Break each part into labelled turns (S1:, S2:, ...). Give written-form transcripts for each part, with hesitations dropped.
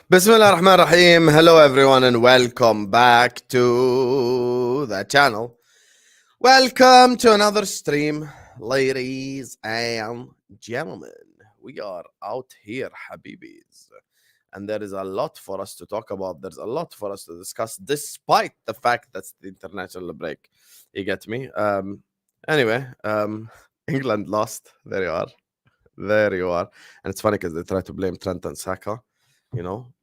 S1: Bismillah ar-Rahman ar-Rahim. Hello everyone and welcome back to the channel. Welcome to another stream, ladies and gentlemen. We are out here, Habibis. And there is a lot for us to talk about. There's a lot for us to discuss, despite the fact that's the international break. You get me? Anyway, England lost. There you are. There you are. And it's funny because they try to blame Trent and Saka,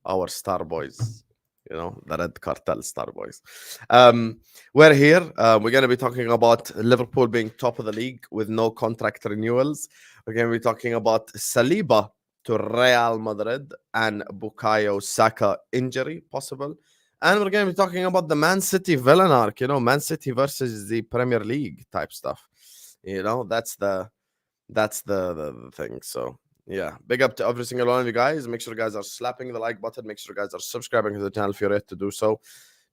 S1: our star boys, the Red Cartel star boys. We're here. We're going to be talking about Liverpool being top of the league with no contract renewals. We're going to be talking about Saliba to Real Madrid and Bukayo Saka injury possible. And we're going to be talking about the Man City villain arc, Man City versus the Premier League type stuff. That's the thing. So yeah, big up to every single one of you guys. Make sure you guys are slapping the like button. Make sure you guys are subscribing to the channel if you're yet to do so.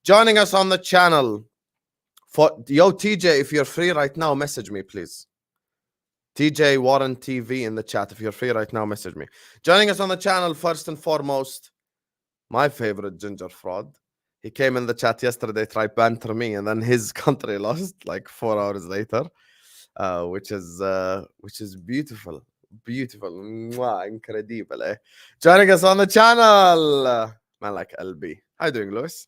S1: Joining us on the channel TJ, if you're free right now, message me, please. TJ Warren TV in the chat. If you're free right now, message me. Joining us on the channel, first and foremost, my favorite ginger fraud. He came in the chat yesterday, tried banter me, and then his country lost like 4 hours later. Which is beautiful. Mwah, incredible. Joining us on the channel, man like LB. How you doing, Lewis?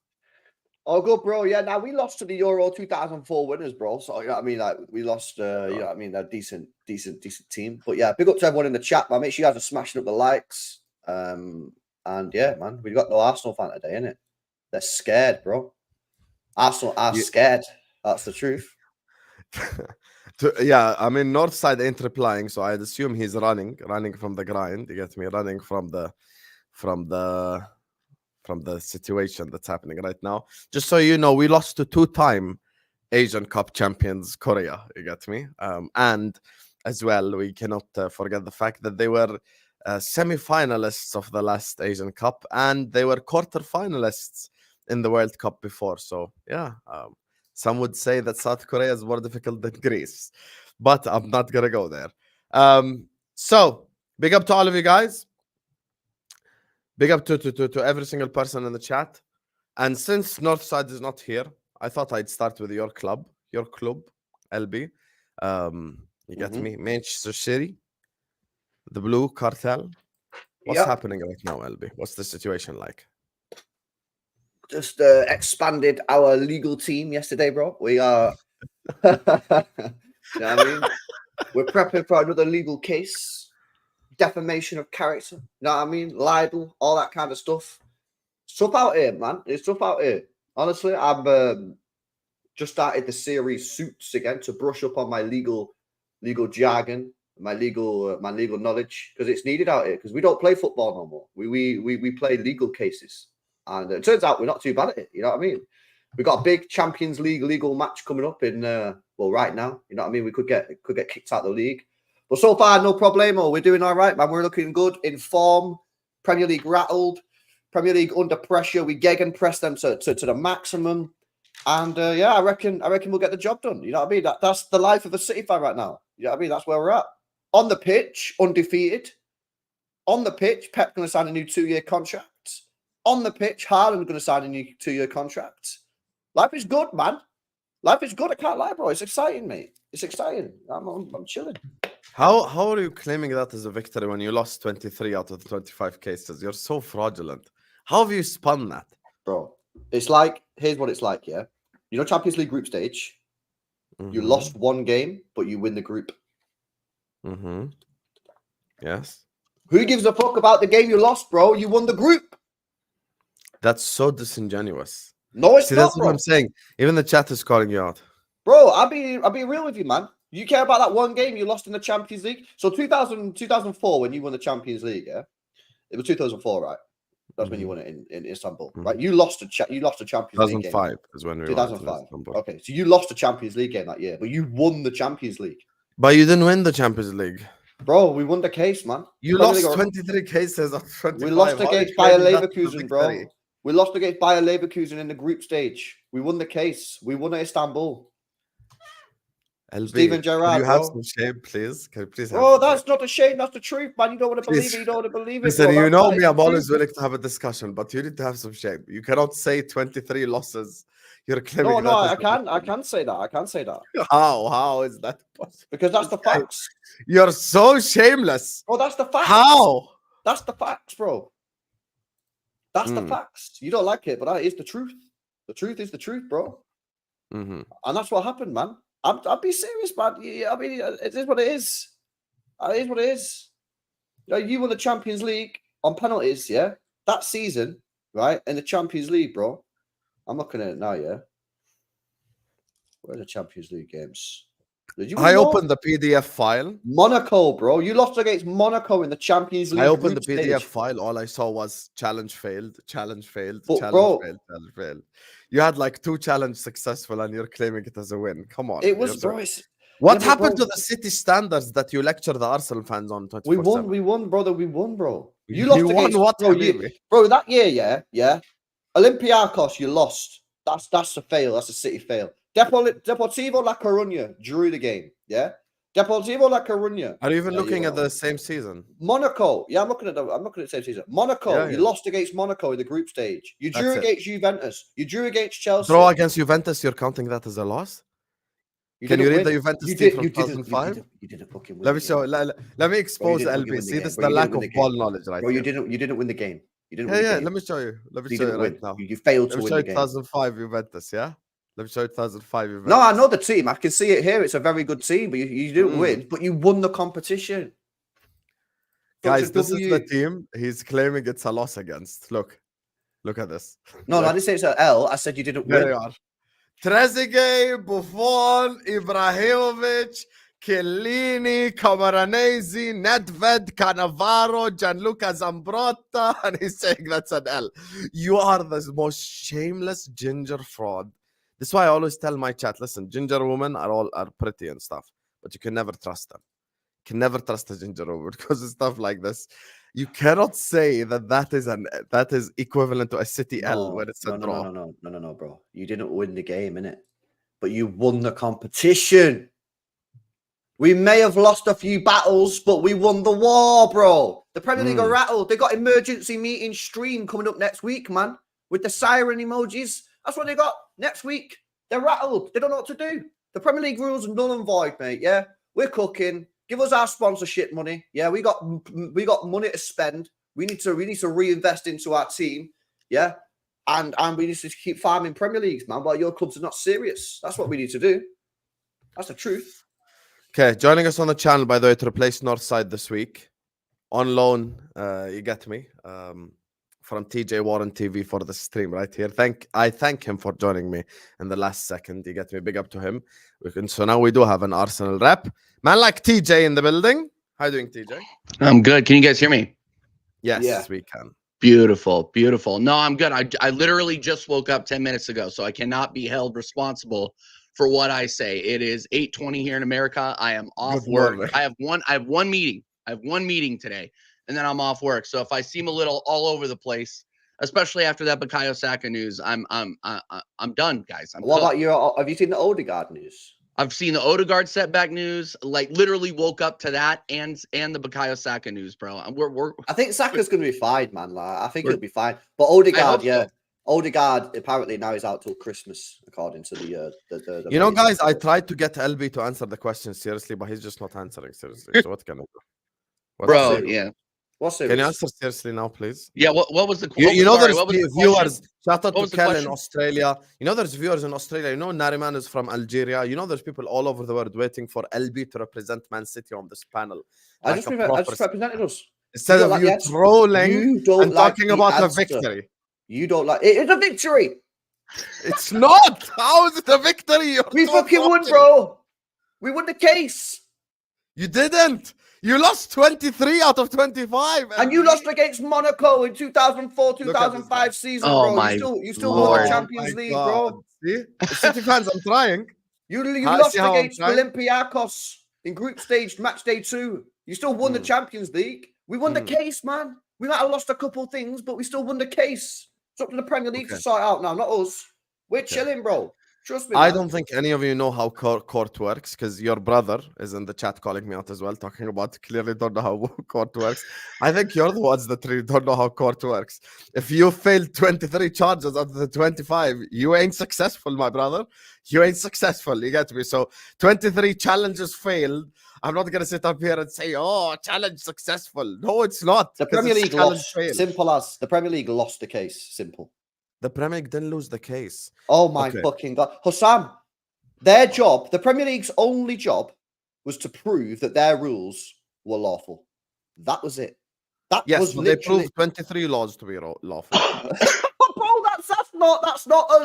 S2: Oh, good, bro. Yeah, now we lost to the Euro 2004 winners, bro. So, you know what I mean? Like, we lost, you know what I mean? A decent team. But yeah, big up to everyone in the chat, man. Make sure you guys are smashing up the likes. And yeah, man, we got no Arsenal fan today, innit? They're scared, bro. Arsenal are scared. That's the truth.
S1: Yeah, I mean, Northside ain't replying, so I'd assume he's running from the grind. You get me? Running from the situation that's happening right now. Just so you know, we lost to 2-time Asian Cup champions Korea. You get me? And as well, we cannot forget the fact that they were semi-finalists of the last Asian Cup, and they were quarter-finalists in the World Cup before. So yeah. Some would say that South Korea is more difficult than Greece, but I'm not going to go there. So, big up to all of you guys. Big up to every single person in the chat. And since Northside is not here, I thought I'd start with your club, LB. You get me? Manchester City, the Blue Cartel. What's happening right now, LB? What's the situation like?
S2: Just expanded our legal team yesterday, bro. We are, you know what I mean? We're prepping for another legal case, defamation of character. You know what I mean? Libel, all that kind of stuff. Stuff out here, man. There's stuff out here. Honestly, I've just started the series Suits again to brush up on my legal jargon, my legal knowledge, because it's needed out here. Because we don't play football no more. We play legal cases. And it turns out we're not too bad at it. You know what I mean? We've got a big Champions League legal match coming up in, right now. You know what I mean? We could get kicked out of the league. But so far, no problemo. We're doing all right, man. We're looking good, in form. Premier League rattled. Premier League under pressure. We gegenpress them to the maximum. And, I reckon we'll get the job done. You know what I mean? That's the life of a City fan right now. You know what I mean? That's where we're at. On the pitch, undefeated. On the pitch, Pep going to sign a new 2-year contract. On the pitch, Haaland going to sign a new 2-year contract. Life is good, man. Life is good. I can't lie, bro. It's exciting, mate. It's exciting. I'm chilling.
S1: How are you claiming that as a victory when you lost 23 out of the 25 cases? You're so fraudulent. How have you spun that?
S2: Bro, it's like, here's what it's like, yeah? You know Champions League group stage? You lost one game, but you win the group.
S1: Yes.
S2: Who gives a fuck about the game you lost, bro? You won the group.
S1: That's so disingenuous.
S2: No, it's not,
S1: that's
S2: bro.
S1: what I'm saying. Even the chat is calling you out.
S2: Bro, I'll be real with you, man. You care about that one game you lost in the Champions League? So 2004, when you won the Champions League, yeah? It was 2004, right? That's when you won it in Istanbul, right? You lost a Champions League game.
S1: 2005 is when we
S2: 2005. Okay, so you lost a Champions League game that year, but you won the Champions League.
S1: But you didn't win the Champions League.
S2: Bro, we won the case, man.
S1: You lost 23 cases of 25.
S2: We lost against Bayer Leverkusen, bro. We lost against Bayer Leverkusen in the group stage. We won the case. We won at Istanbul.
S1: LB,
S2: Steven
S1: can
S2: Gerrard,
S1: you have
S2: bro.
S1: some shame, please? Can you please have
S2: Bro,
S1: some shame?
S2: that's not a shame. That's the truth, man. You don't want to believe
S1: Please.
S2: it. You don't want to believe it,
S1: Listen,
S2: bro.
S1: you know
S2: That
S1: me,
S2: is
S1: I'm
S2: the
S1: always
S2: truth.
S1: willing to have a discussion, but you need to have some shame. You cannot say 23 losses. You're claiming
S2: No,
S1: that
S2: I can say that. I can say that.
S1: How is that possible?
S2: Because that's the facts.
S1: You're so shameless.
S2: Bro, that's the facts.
S1: How?
S2: That's the facts, bro. That's the facts. You don't like it, but that is the truth. The truth is the truth, bro. And that's what happened, man. I'll be serious, man. I mean, it is what it is. It is what it is. You won the Champions League on penalties, yeah? That season, right? In the Champions League, bro. I'm looking at it now, yeah? Where are the Champions League games? Did you
S1: I opened the PDF file.
S2: Monaco, bro. You lost against Monaco in the Champions League.
S1: I opened the
S2: group
S1: PDF
S2: stage.
S1: file. All I saw was challenge failed, challenge failed,
S2: But,
S1: challenge
S2: bro,
S1: failed, challenge failed. You had like 2 challenges successful and you're claiming it as a win. Come on.
S2: it was, bro.
S1: What
S2: Yeah,
S1: happened
S2: bro,
S1: to the City standards that you lecture the Arsenal fans on 24/7?
S2: we won, brother. We won, bro.
S1: You
S2: lost
S1: won
S2: against
S1: what,
S2: bro, that year, yeah. Olympiacos, you lost. That's a fail. That's a City fail. Deportivo La Coruña drew the game. Yeah. Deportivo La Coruña.
S1: Are you even looking at the same season?
S2: Monaco. Yeah, I'm looking at the same season. Monaco. You lost against Monaco in the group stage. You drew against Juventus. You drew against Chelsea.
S1: Draw against Juventus. You're counting that as a loss? Can you read the Juventus team from 2005?
S2: You didn't fucking win.
S1: Let me show. Let me expose LB. See, this is the lack of ball knowledge, right?
S2: Bro, you didn't win the game. You didn't.
S1: Yeah. Let me show you. Let me show you right now.
S2: You failed to win the game.
S1: 2005 Juventus. Yeah. Let me show you 2005 Juventus.
S2: No, I know the team. I can see it here. It's a very good team, but you didn't win. But you won the competition.
S1: Guys, this is the team he's claiming it's a loss against. Look at this.
S2: No, I didn't say it's an L. I said you didn't win.
S1: There you are. Trezeguet, Buffon, Ibrahimovic, Chiellini, Camoranesi, Nedved, Cannavaro, Gianluca Zambrotta, and he's saying that's an L. You are the most shameless ginger fraud. This is why I always tell my chat, listen, ginger women are pretty and stuff, but you can never trust them. You can never trust a ginger woman because of stuff like this. You cannot say that is equivalent to a City L when it's a draw.
S2: No, bro. You didn't win the game, innit? But you won the competition. We may have lost a few battles, but we won the war, bro. The Premier League are rattled. They got emergency meeting stream coming up next week, man, with the siren emojis. That's what they got next week. They're rattled. They don't know what to do. The Premier League rules are null and void, mate. Yeah, we're cooking. Give us our sponsorship money. Yeah, we got money to spend. We need to reinvest into our team. Yeah, and we need to keep farming Premier Leagues, man. While your clubs are not serious, that's what we need to do. That's the truth.
S1: Okay, joining us on the channel, by the way, to replace Northside this week on loan. You get me from TJ Warren TV for the stream right here. I thank him for joining me in the last second. You get me. Big up to him. So now we do have an Arsenal rep. Man like TJ in the building. How you doing, TJ?
S3: I'm good. Can you guys hear me?
S1: Yes, we can.
S3: Beautiful. No, I'm good. I literally just woke up 10 minutes ago, so I cannot be held responsible for what I say. It is 8:20 here in America. I am off work. I have one meeting. I have one meeting today, and then I'm off work. So if I seem a little all over the place, especially after that Bukayo Saka news, I'm done, guys.
S2: What about have you seen the Odegaard news?
S3: I've seen the Odegaard setback news. Like literally woke up to that and the Bukayo Saka news, bro.
S2: I think Saka's gonna be fine, man. Like, I think he'll be fine. But Odegaard, yeah. So. Odegaard apparently now is out till Christmas, according to the
S1: you know, guys, I tried to get LB to answer the question seriously, but he's just not answering seriously. So what can I do?
S3: Bro, yeah.
S1: Can you answer seriously now, please?
S3: Yeah, what was the question?
S1: You know, there's viewers. Shout out to Kel in Australia. You know, there's viewers in Australia. You know, Nariman is from Algeria. You know, there's people all over the world waiting for LB to represent Man City on this panel.
S2: I just represented us.
S1: Instead of you trolling and talking about a victory.
S2: You don't like it. It's a victory.
S1: It's not. How is it a victory?
S2: We fucking won, bro. We won the case.
S1: You didn't. You lost 23 out of 25.
S2: And you lost against Monaco in 2004, 2005 season, bro. You still won the Champions League, bro.
S1: See? City fans, I'm trying.
S2: You lost against Olympiacos in group stage, match day 2. You still won the Champions League. We won the case, man. We might have lost a couple things, but we still won the case. It's up to the Premier League to sort out now, not us. We're chilling, bro. Trust me.
S1: I
S2: man.
S1: don't think any of you know how court works because your brother is in the chat calling me out as well, talking about clearly don't know how court works. I think you're the ones that really don't know how court works. If you failed 23 charges out of the 25, you ain't successful, my brother. You ain't successful. You get me? So 23 challenges failed. I'm not gonna sit up here and say, "Oh, challenge successful." No, it's not.
S2: The
S1: 'cause
S2: Premier
S1: it's
S2: League
S1: challenge
S2: lost.
S1: failed.
S2: Simple as the Premier League lost the case. Simple.
S1: The Premier League didn't lose the case.
S2: Oh my
S1: Okay.
S2: fucking god, Hussam! Their job, the Premier League's only job, was to prove that their rules were lawful. That was it. That
S1: Yes,
S2: was
S1: but they
S2: literally.
S1: proved 23 laws to be lawful.
S2: Bro,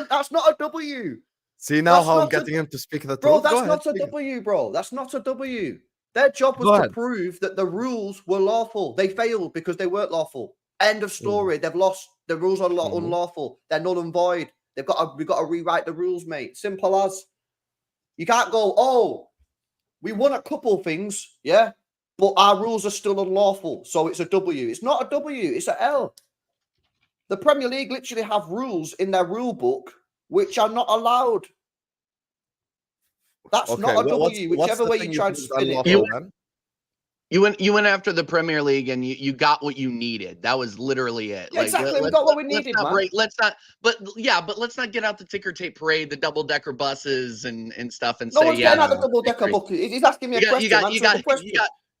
S2: that's not a W.
S1: See now
S2: That's
S1: how I'm
S2: not a-
S1: getting him to speak the
S2: Bro,
S1: truth? Go
S2: that's
S1: ahead,
S2: not a
S1: speak it.
S2: W, bro. That's not a W. Their job was
S1: Go
S2: to
S1: ahead.
S2: prove that the rules were lawful. They failed because they weren't lawful. End of story. They've lost. The rules are unlawful. They're null and void. We've got to rewrite the rules, mate. Simple as. You can't go, oh, we won a couple things, yeah, but our rules are still unlawful, so it's a W. It's not a W, it's a L. The Premier League literally have rules in their rule book which are not allowed. That's
S1: Okay,
S2: not a
S1: what's
S2: W,
S1: the
S2: whichever way
S1: thing
S2: you try and
S1: proved
S2: spin it.
S1: unlawful then?
S3: You went after the Premier League and you got what you needed. That was literally it.
S2: Yeah, exactly. We got what we needed, man.
S3: Let's not get out the ticker tape parade, the double decker buses and stuff, and
S2: No
S3: say
S2: one's getting out the double decker book. He's asking me a question.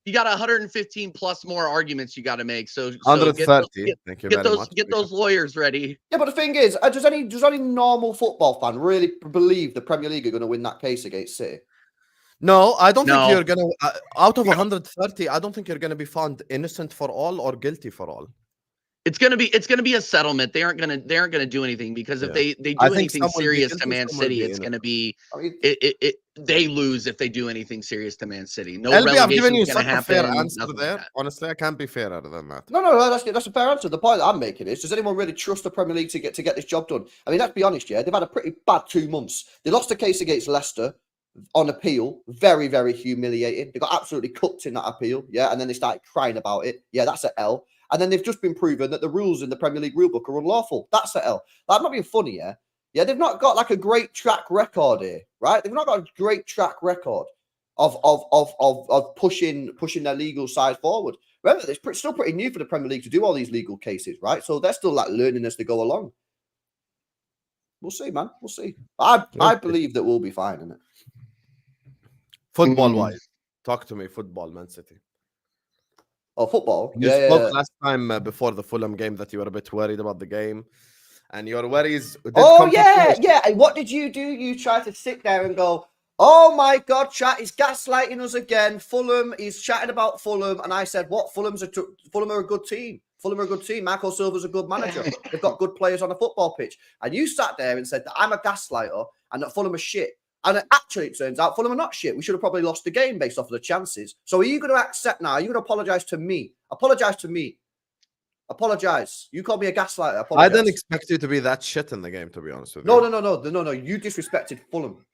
S3: You got 115 plus more arguments you got to make. So
S1: 130. Thank you very much.
S3: Get those lawyers ready.
S2: Yeah, but the thing is, does any normal football fan really believe the Premier League are going to win that case against City?
S1: No, I don't think
S3: No.
S1: you're gonna. Out of 130, I don't think you're gonna be found innocent for all or guilty for all.
S3: It's gonna be a settlement. They aren't gonna do anything because if they do anything serious to Man City, it's gonna be they lose if they do anything serious to Man City. No
S1: LB, I've given
S3: relegation
S1: you
S3: is gonna
S1: such a
S3: happen.
S1: fair answer
S3: nothing
S1: there.
S3: like that.
S1: Honestly, I can't be fairer than that.
S2: No, that's a fair answer. The point that I'm making is, does anyone really trust the Premier League to get this job done? I mean, let's be honest, yeah, they've had a pretty bad 2 months. They lost a case against Leicester on appeal, very, very humiliating. They got absolutely cooked in that appeal, yeah, and then they started crying about it. Yeah, that's an L. And then they've just been proven that the rules in the Premier League rulebook are unlawful. That's an L. I'm not being funny, yeah. Yeah, they've not got like a great track record here, right? They've not got a great track record of pushing their legal side forward. Remember, it's still pretty new for the Premier League to do all these legal cases, right? So they're still like learning as they go along. We'll see, man. We'll see. I believe that we'll be fine, innit?
S1: Football-wise, talk to me. Football, Man City.
S2: Oh, football.
S1: You spoke last time before the Fulham game that you were a bit worried about the game, and your worries.
S2: Yeah. What did you do? You tried to sit there and go, "Oh my God, chat is gaslighting us again." Fulham, he's chatting about Fulham, and I said, "What? Fulham are a good team. Fulham are a good team. Marco Silva's a good manager. They've got good players on the football pitch." And you sat there and said that I'm a gaslighter and that Fulham are shit. And actually, it turns out Fulham are not shit. We should have probably lost the game based off of the chances. So are you going to accept now? Are you going to apologize to me? Apologize to me. Apologize. You called me a gaslighter. Apologize.
S1: I didn't expect you to be that shit in the game, to be honest with you.
S2: No. You disrespected Fulham.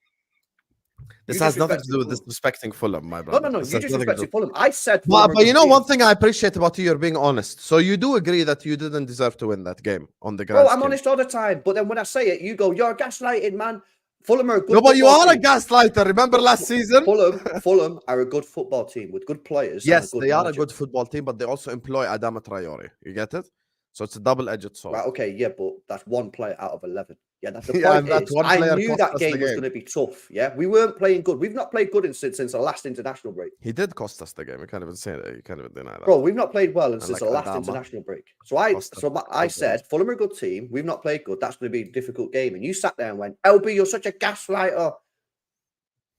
S1: This has nothing to do with disrespecting Fulham, my brother.
S2: No. You disrespected Fulham. I said
S1: Fulham. But you know one thing I appreciate about you, you're being honest. So you do agree that you didn't deserve to win that game on the grand
S2: scheme. I'm honest all the time. But then when I say it, you go, "You're gaslighting, man." Fulham are a good
S1: No, but you are
S2: team.
S1: a gaslighter. Remember last season?
S2: Fulham are a good football team with good players.
S1: Yes, they are a good football team, but they also employ Adama Traore. You get it? So it's a double-edged sword.
S2: Right, okay, yeah, but that's one player out of 11. Yeah, that's the point. I knew that game was going to be tough. Yeah, we weren't playing good. We've not played good since the last international break.
S1: He did cost us the game. You can't even say it. You can't even deny that.
S2: Bro, we've not played well since the last international break. So I said, Fulham are a good team. We've not played good. That's going to be a difficult game. And you sat there and went, "LB, you're such a gaslighter."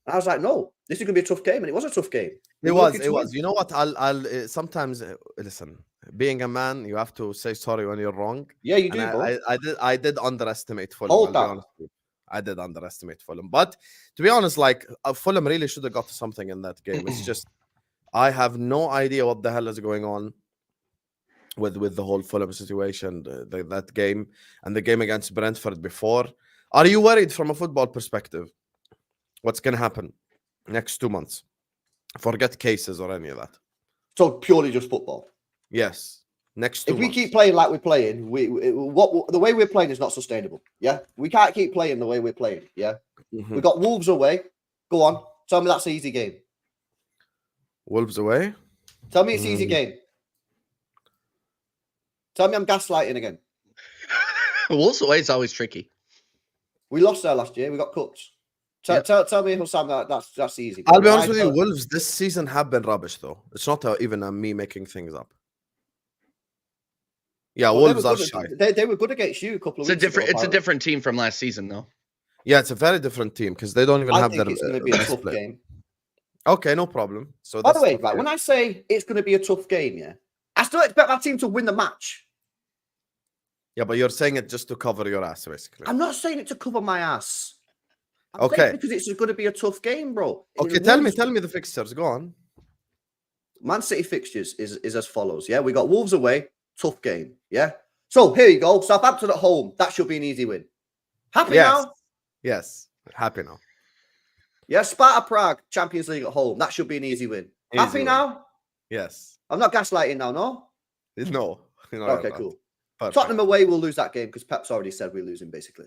S2: And I was like, "No, this is going to be a tough game," and it was a tough game.
S1: It was. You know what? I'll sometimes listen. Being a man, you have to say sorry when you're wrong.
S2: Yeah, you do, bro.
S1: I did underestimate Fulham. I did underestimate Fulham. But to be honest, like Fulham really should have got something in that game. It's just I have no idea what the hell is going on with the whole Fulham situation, that game and the game against Brentford before. Are you worried from a football perspective? What's going to happen next 2 months? Forget cases or any of that.
S2: So purely just football.
S1: Yes. Next 2 months.
S2: If we keep playing like we're playing, the way we're playing is not sustainable. Yeah, we can't keep playing the way we're playing. Yeah,
S1: Mhm.
S2: We got Wolves away. Go on. Tell me that's an easy game.
S1: Wolves away.
S2: Tell me it's an easy game. Tell me I'm gaslighting again.
S3: Wolves away is always tricky.
S2: We lost there last year. We got cooked.
S1: Yep.
S2: Tell me, Hussam, that's easy.
S1: I'll be honest with you. Wolves this season have been rubbish, though. It's not even me making things up. Yeah,
S2: Well,
S1: Wolves are shy.
S2: They were good against you a couple of weeks ago.
S3: It's a different team from last season, though.
S1: Yeah, it's a very different team because they don't even
S2: I
S1: have
S2: think
S1: their.
S2: it's going to be a tough game.
S1: Okay, no problem. So
S2: By the
S1: that's
S2: way,
S1: tough
S2: right,
S1: game.
S2: when I say it's going to be a tough game, yeah, I still expect my team to win the match.
S1: Yeah, but you're saying it just to cover your ass, basically.
S2: I'm not saying it to cover my ass. I'm
S1: Okay.
S2: saying it because it's going to be a tough game, bro.
S1: Okay, tell me the fixtures. Go on.
S2: Man City fixtures is as follows. Yeah, we got Wolves away, tough game. Yeah. So here you go. Southampton at home. That should be an easy win. Happy now?
S1: Yes. Happy now.
S2: Yeah. Sparta Prague, Champions League at home. That should be an easy win. Happy now?
S1: Yes.
S2: I'm not gaslighting now, no?
S1: No.
S2: Okay, cool.
S1: Perfect.
S2: Tottenham away will lose that game because Pep's already said we're losing, basically.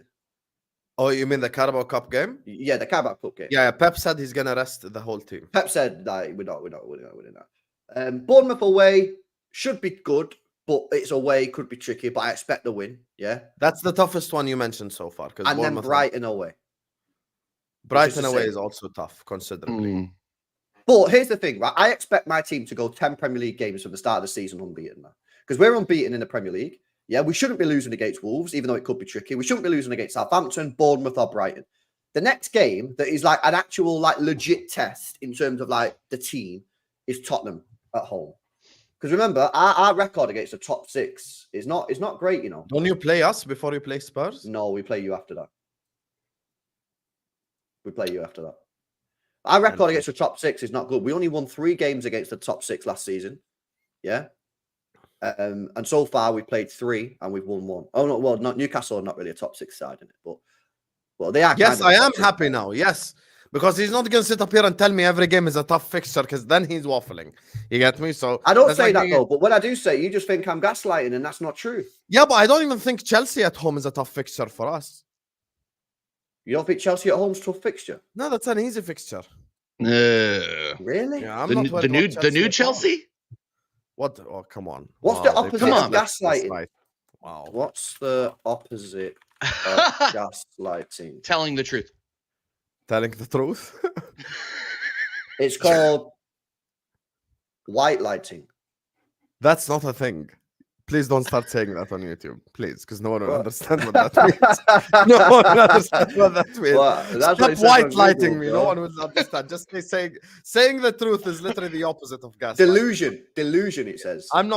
S1: Oh, you mean the Carabao Cup game?
S2: Yeah, the Carabao Cup game.
S1: Yeah, Pep said he's gonna rest the whole team.
S2: Pep said that we're not winning that. Bournemouth away should be good, but it's away, could be tricky, but I expect the win. Yeah.
S1: That's the toughest one you mentioned so far.
S2: And then Brighton away.
S1: Brighton away is also tough, considerably.
S2: But here's the thing, right? I expect my team to go 10 Premier League games from the start of the season unbeaten now. Because we're unbeaten in the Premier League. Yeah, we shouldn't be losing against Wolves, even though it could be tricky. We shouldn't be losing against Southampton, Bournemouth, or Brighton. The next game that is like an actual, like, legit test in terms of like the team is Tottenham at home. Because remember, our record against the top six is not great, you know.
S1: Don't you play us before you play Spurs?
S2: No, we play you after that. Our record against the top six is not good. We only won 3 games against the top 6 last season. Yeah. And so far we played 3 and we've won 1. Oh no, well, not Newcastle are not really a top 6 side in it, but well, they are.
S1: Yes, I am happy now. Yes, because he's not gonna sit up here and tell me every game is a tough fixture, because then he's waffling. You get me? So
S2: I don't say that though. But when I do say, you just think I'm gaslighting, and that's not true.
S1: Yeah, but I don't even think Chelsea at home is a tough fixture for us.
S2: You don't think Chelsea at home's a tough fixture?
S1: No, that's an easy fixture.
S2: Really?
S1: Yeah, I'm not
S3: the new Chelsea.
S1: What? Oh, come on.
S2: What's the opposite of gaslighting?
S1: Wow.
S2: What's the opposite of gaslighting?
S3: Telling the truth.
S1: Telling the truth.
S2: It's called white lighting.
S1: That's not a thing. Please don't start saying that on YouTube, please, because no one will understand what that means. No one will understand what that means.
S2: Well,
S1: stop white lighting me. No one will understand. Just saying the truth is literally the opposite of gas.
S2: Delusion. It says.
S1: I'm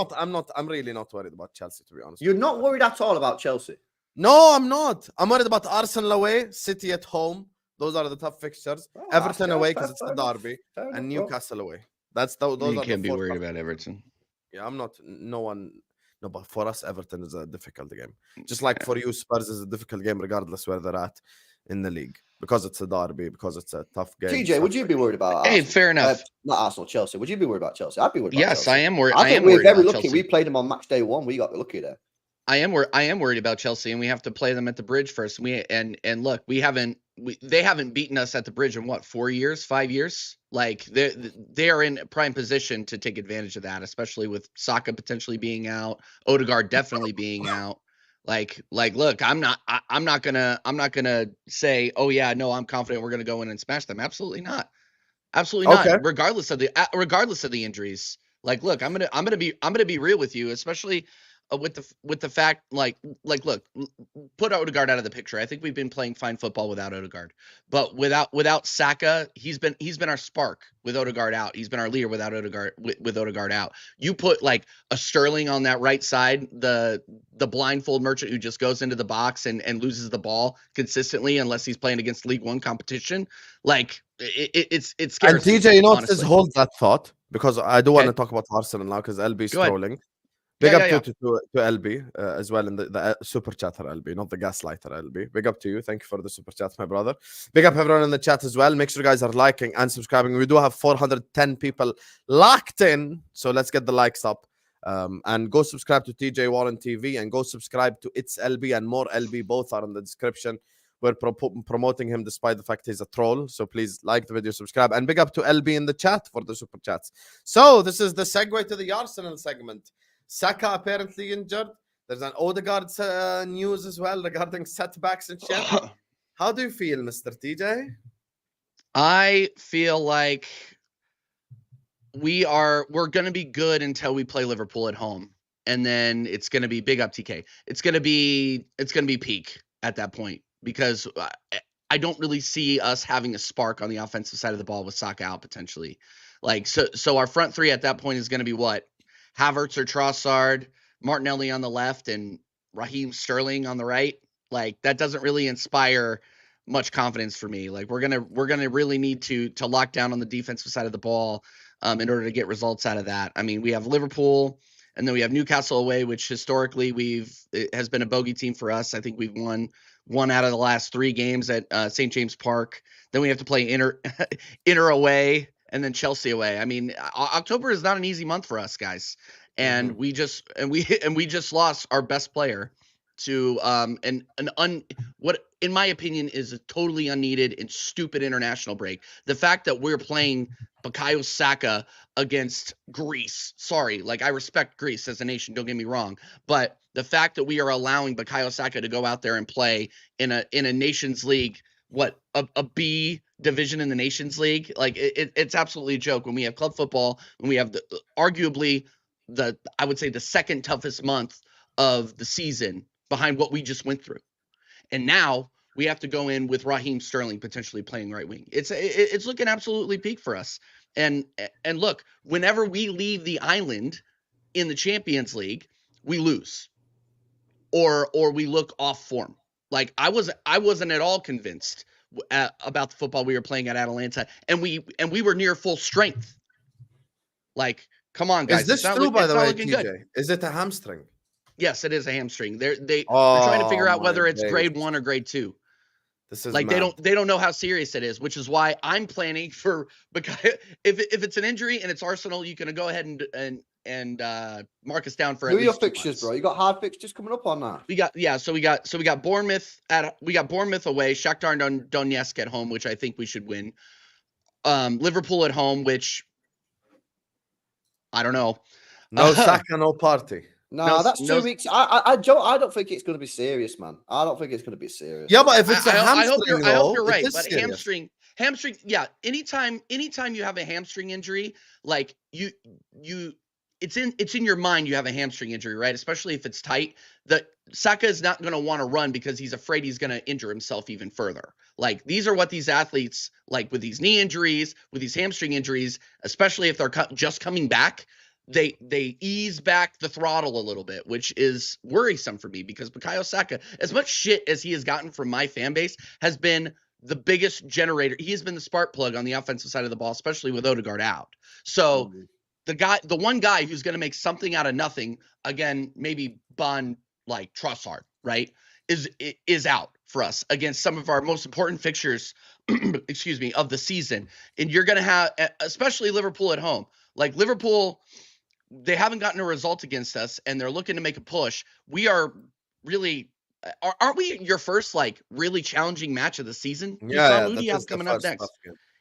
S1: really not worried about Chelsea, to be honest.
S2: You're not worried at all about Chelsea?
S1: No, I'm not. I'm worried about Arsenal away, City at home. Those are the tough fixtures.
S2: Oh,
S1: Everton away because it's the derby, and Newcastle away. Those
S3: you
S1: are
S3: can't
S1: the
S3: be worried about Everton.
S1: Yeah, I'm not. No, but for us, Everton is a difficult game. Just like for you, Spurs is a difficult game, regardless where they're at in the league, because it's a derby, because it's a tough game.
S2: TJ, would you be worried about?
S3: Hey,
S2: Arsenal?
S3: fair enough.
S2: Not Arsenal, Chelsea. Would you be worried about Chelsea? I'd be worried about
S3: Yes,
S2: Chelsea.
S3: I am worried.
S2: I think we're very lucky. We played them on match day 1. We got lucky there.
S3: I am worried about Chelsea, and we have to play them at the Bridge first. And look, they haven't beaten us at the Bridge in what, 4 years, 5 years? Like they are in prime position to take advantage of that, especially with Saka potentially being out, Odegaard definitely being out. Like look, I'm not gonna say, oh yeah, no, I'm confident we're gonna go in and smash them. Absolutely not.
S1: Okay.
S3: Regardless of the injuries. Like, look, I'm gonna be real with you, especially with the fact, like, look, put Odegaard out of the picture. I think we've been playing fine football without Odegaard, but without Saka, he's been our spark. With Odegaard out, he's been our leader. Without Odegaard, with Odegaard out, you put like a Sterling on that right side, the blindfold merchant who just goes into the box and loses the ball consistently, unless he's playing against League One competition. Like it's scary.
S1: And TJ, you know, just hold that thought, because I do want to talk about Arsenal now, because LB is trolling. Big up to LB as well in the super chatter LB, not the gaslighter LB. Big up to you. Thank you for the super chat, my brother. Big up everyone in the chat as well. Make sure you guys are liking and subscribing. We do have 410 people locked in, so let's get the likes up. And go subscribe to TJ Warren TV, and go subscribe to It's LB and More LB. Both are in the description. we're promoting him despite the fact he's a troll. So please like the video, subscribe, and big up to LB in the chat for the super chats. So this is the segue to the Arsenal segment. Saka apparently injured. There's an Odegaard news as well regarding setbacks and shit. How do you feel, Mr. TJ?
S3: I feel like we're going to be good until we play Liverpool at home. And then it's going to be big up TK. It's going to be peak at that point, because I don't really see us having a spark on the offensive side of the ball with Saka out potentially. Like, so our front three at that point is going to be what? Havertz or Trossard, Martinelli on the left, and Raheem Sterling on the right. Like, that doesn't really inspire much confidence for me. Like, we're gonna really need to lock down on the defensive side of the ball in order to get results out of that. I mean, we have Liverpool, and then we have Newcastle away, which historically it has been a bogey team for us. I think we've won one out of the last 3 games at St. James Park. Then we have to play Inter away, and then Chelsea away. I mean, October is not an easy month for us, guys. And we just lost our best player to what in my opinion is a totally unneeded and stupid international break. The fact that we're playing Bukayo Saka against Greece. Sorry, like, I respect Greece as a nation, don't get me wrong, but the fact that we are allowing Bukayo Saka to go out there and play in a Nations League, a B division in the Nations League, like, it's absolutely a joke. When we have club football, when we have arguably I would say the second toughest month of the season behind what we just went through, and now we have to go in with Raheem Sterling potentially playing right wing. It's looking absolutely peak for us. And look, whenever we leave the island in the Champions League, we lose, or we look off form. Like, I wasn't at all convinced about the football we were playing at Atalanta, and we were near full strength. Like, come on, guys.
S1: Is this true, by the way, TJ? Good. Is it a hamstring?
S3: Yes, it is a hamstring. They're trying to figure out whether it's grade 1 or grade 2.
S1: This is
S3: like
S1: mad.
S3: They don't know how serious it is, which is why I'm planning for, because if it's an injury and it's Arsenal, you can go ahead and mark us down for
S2: Who
S3: at
S2: are your
S3: least 2
S2: fixtures,
S3: months.
S2: bro? You got hard fixtures coming up on that?
S3: So we got Bournemouth away, Shakhtar Donetsk at home, which I think we should win. Liverpool at home, which I don't know.
S1: No Saka, no party.
S2: No, that's 2 weeks. I don't think it's going to be serious, man. I don't think it's going to be serious.
S1: Yeah, but if it's a hamstring,
S3: I hope you're right. But
S1: serious.
S3: hamstring, yeah. Anytime you have a hamstring injury, like it's in your mind you have a hamstring injury, right? Especially if it's tight. The Saka is not going to want to run because he's afraid he's going to injure himself even further. Like, these are what these athletes, like, with these knee injuries, with these hamstring injuries, especially if they're just coming back, they ease back the throttle a little bit, which is worrisome for me, because Bukayo Saka, as much shit as he has gotten from my fan base, has been the biggest generator. He has been the spark plug on the offensive side of the ball, especially with Odegaard out. So the one guy who's going to make something out of nothing, again, maybe like Trossard, right, is out for us against some of our most important fixtures, excuse me, of the season. And you're going to have, especially Liverpool at home. Like, Liverpool, they haven't gotten a result against us, and they're looking to make a push. We are really, aren't we your first, like, really challenging match of the season?
S1: Yeah,
S3: who do you have coming up next?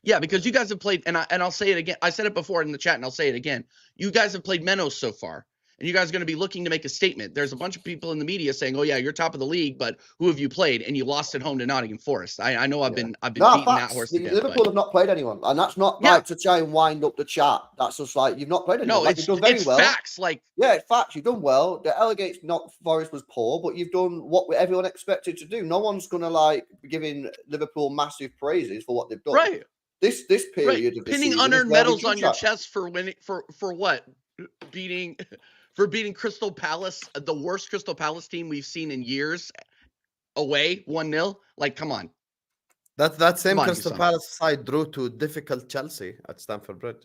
S3: Yeah, because you guys have played, and I'll say it again. I said it before in the chat, and I'll say it again. You guys have played Menos so far, and you guys are going to be looking to make a statement. There's a bunch of people in the media saying, "Oh yeah, you're top of the league, but who have you played?" And you lost at home to Nottingham Forest. I know I've been beating that horse to death.
S2: Liverpool have not played anyone, and that's not like to try and wind up the chat. That's just like, you've not played anyone.
S3: No,
S2: like, you've done very well.
S3: Facts. Like,
S2: yeah, it's facts. You've done well. The Alligates Forest was poor, but you've done what everyone expected to do. No one's gonna, like, be giving Liverpool massive praises for what they've done.
S3: Right.
S2: This period of the
S3: pinning unearned medals on your chest for winning for what? Beating Crystal Palace, the worst Crystal Palace team we've seen in years, away 1-0. Like, come on.
S1: That same Crystal Palace side drew to difficult Chelsea at Stamford Bridge.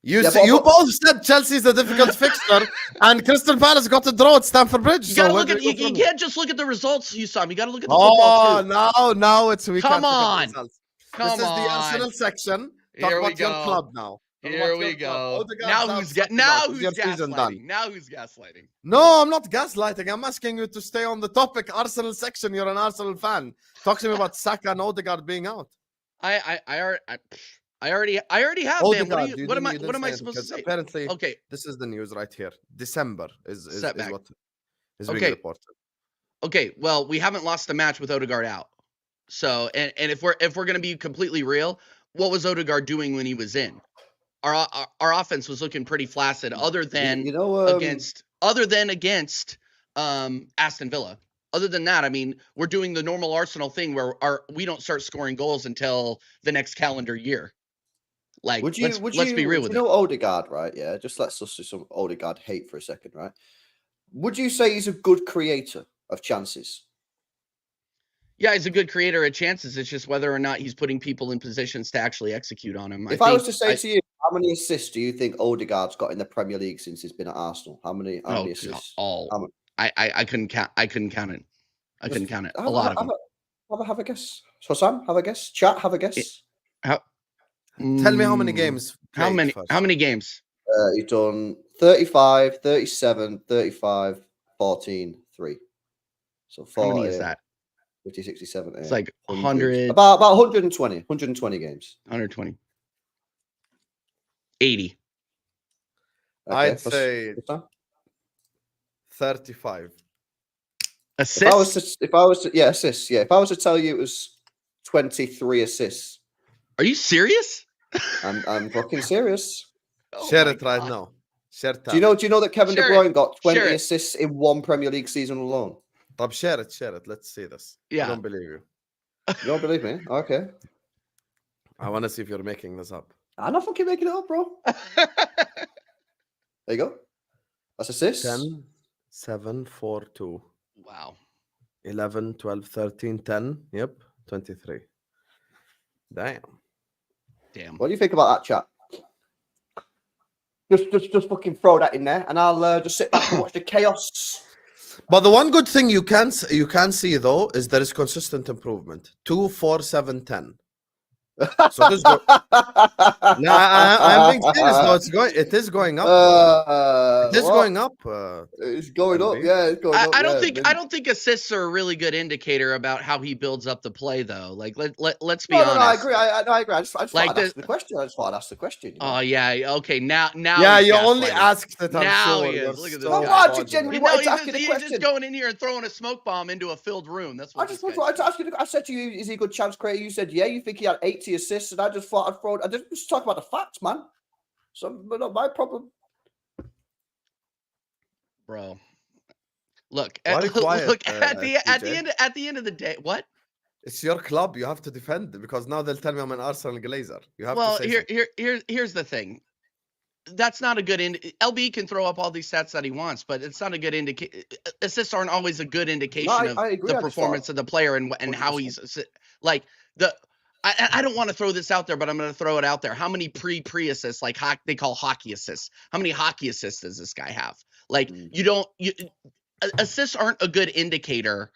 S1: You both said Chelsea's a difficult fixture, and Crystal Palace got a draw at Stamford Bridge.
S3: You can't just look at the results, Hussam. You got to look at the football too.
S1: No, it's we
S3: Come
S1: can't
S3: on.
S1: look at the results. This is the Arsenal section. Talk about your club now.
S3: Here we go.
S1: Odegaard's
S3: Now
S1: out.
S3: who's
S1: Your season done.
S3: gaslighting? Now who's gaslighting?
S1: No, I'm not gaslighting. I'm asking you to stay on the topic. Arsenal section. You're an Arsenal fan. Talk to me about Saka and Odegaard being out.
S3: I already have them.
S1: Odegaard,
S3: What am I supposed to say?
S1: Apparently,
S3: Okay,
S1: this is the news right here. December is
S3: Setback.
S1: what is being
S3: Okay.
S1: reported.
S3: okay. Well, we haven't lost a match with Odegaard out. So, and if we're gonna be completely real, what was Odegaard doing when he was in? Our offense was looking pretty flaccid, other than against Aston Villa. Other than that, I mean, we're doing the normal Arsenal thing where we don't start scoring goals until the next calendar year. Like, let's be real with it.
S2: You know Odegaard, right? Yeah, just let's do some Odegaard hate for a second, right? Would you say he's a good creator of chances?
S3: Yeah, he's a good creator of chances. It's just whether or not he's putting people in positions to actually execute on him.
S2: If I was to say to you, how many assists do you think Odegaard's got in the Premier League since he's been at Arsenal? How many assists?
S3: I couldn't count. I couldn't count it. I couldn't count it. A lot of them.
S2: Have a guess. So Sam, have a guess. Chat, have a guess.
S1: Tell me how many games.
S3: How many games?
S2: He's done 35, 37, 35, 14, 3. So 4.
S3: How many is that?
S2: 50, 60, 70.
S3: It's like 100.
S2: About 120 games.
S3: 120. 80.
S2: Okay,
S1: I'd say 35.
S3: Assists?
S2: If I was to assists. Yeah, if I was to tell you it was 23 assists.
S3: Are you serious?
S2: I'm fucking serious.
S1: Share it right now. Share it.
S2: Do you know that Kevin De
S3: Share
S2: Bruyne got 20
S3: Share
S2: assists in one Premier League season alone?
S1: Bob, share it. Let's see this.
S3: Yeah.
S1: I don't believe you.
S2: You don't believe me? Okay.
S1: I want to see if you're making this up.
S2: I'm not fucking making it up, bro. There you go. That's assists.
S1: 10, 7, 4, 2.
S3: Wow.
S1: 11, 12, 13, 10. Yep. 23. Damn.
S2: What do you think about that, chat? Just fucking throw that in there, and I'll just sit back and watch the chaos.
S1: But the one good thing you can see though is there is consistent improvement. 2, 4, 7, 10. So this go. No, I'm being serious. No, it is going up. It is going up.
S2: It's going up. Yeah, it's going up.
S3: I don't think assists are a really good indicator about how he builds up the play, though. Like let's be honest.
S2: No, I agree. I agree. I just thought I'd ask the question. I just thought I'd ask the question.
S3: Oh yeah. Okay. Now.
S1: Yeah, you only asked it.
S3: Now
S1: sure.
S3: he is. Look at this.
S2: No, I just genuinely wanted to ask you the question.
S3: He's just going in here and throwing a smoke bomb into a filled room. That's what
S2: I just wanted to ask you. I said to you, is he a good chance creator? You said, yeah. You think he had 80 assists, and I just thought I'd throw. I just talk about the facts, man. So, but not my problem,
S3: bro. Look,
S1: At
S3: the end of the day, what?
S1: It's your club. You have to defend it because now they'll tell me I'm an Arsenal Glazer. You have
S3: well,
S1: to say
S3: here's the thing. That's not a good LB can throw up all these stats that he wants, but it's not a good indicator. Assists aren't always a good indication of the performance of the player and how he's like the. I don't want to throw this out there, but I'm going to throw it out there. How many pre assists, like they call hockey assists? How many hockey assists does this guy have? Like assists aren't a good indicator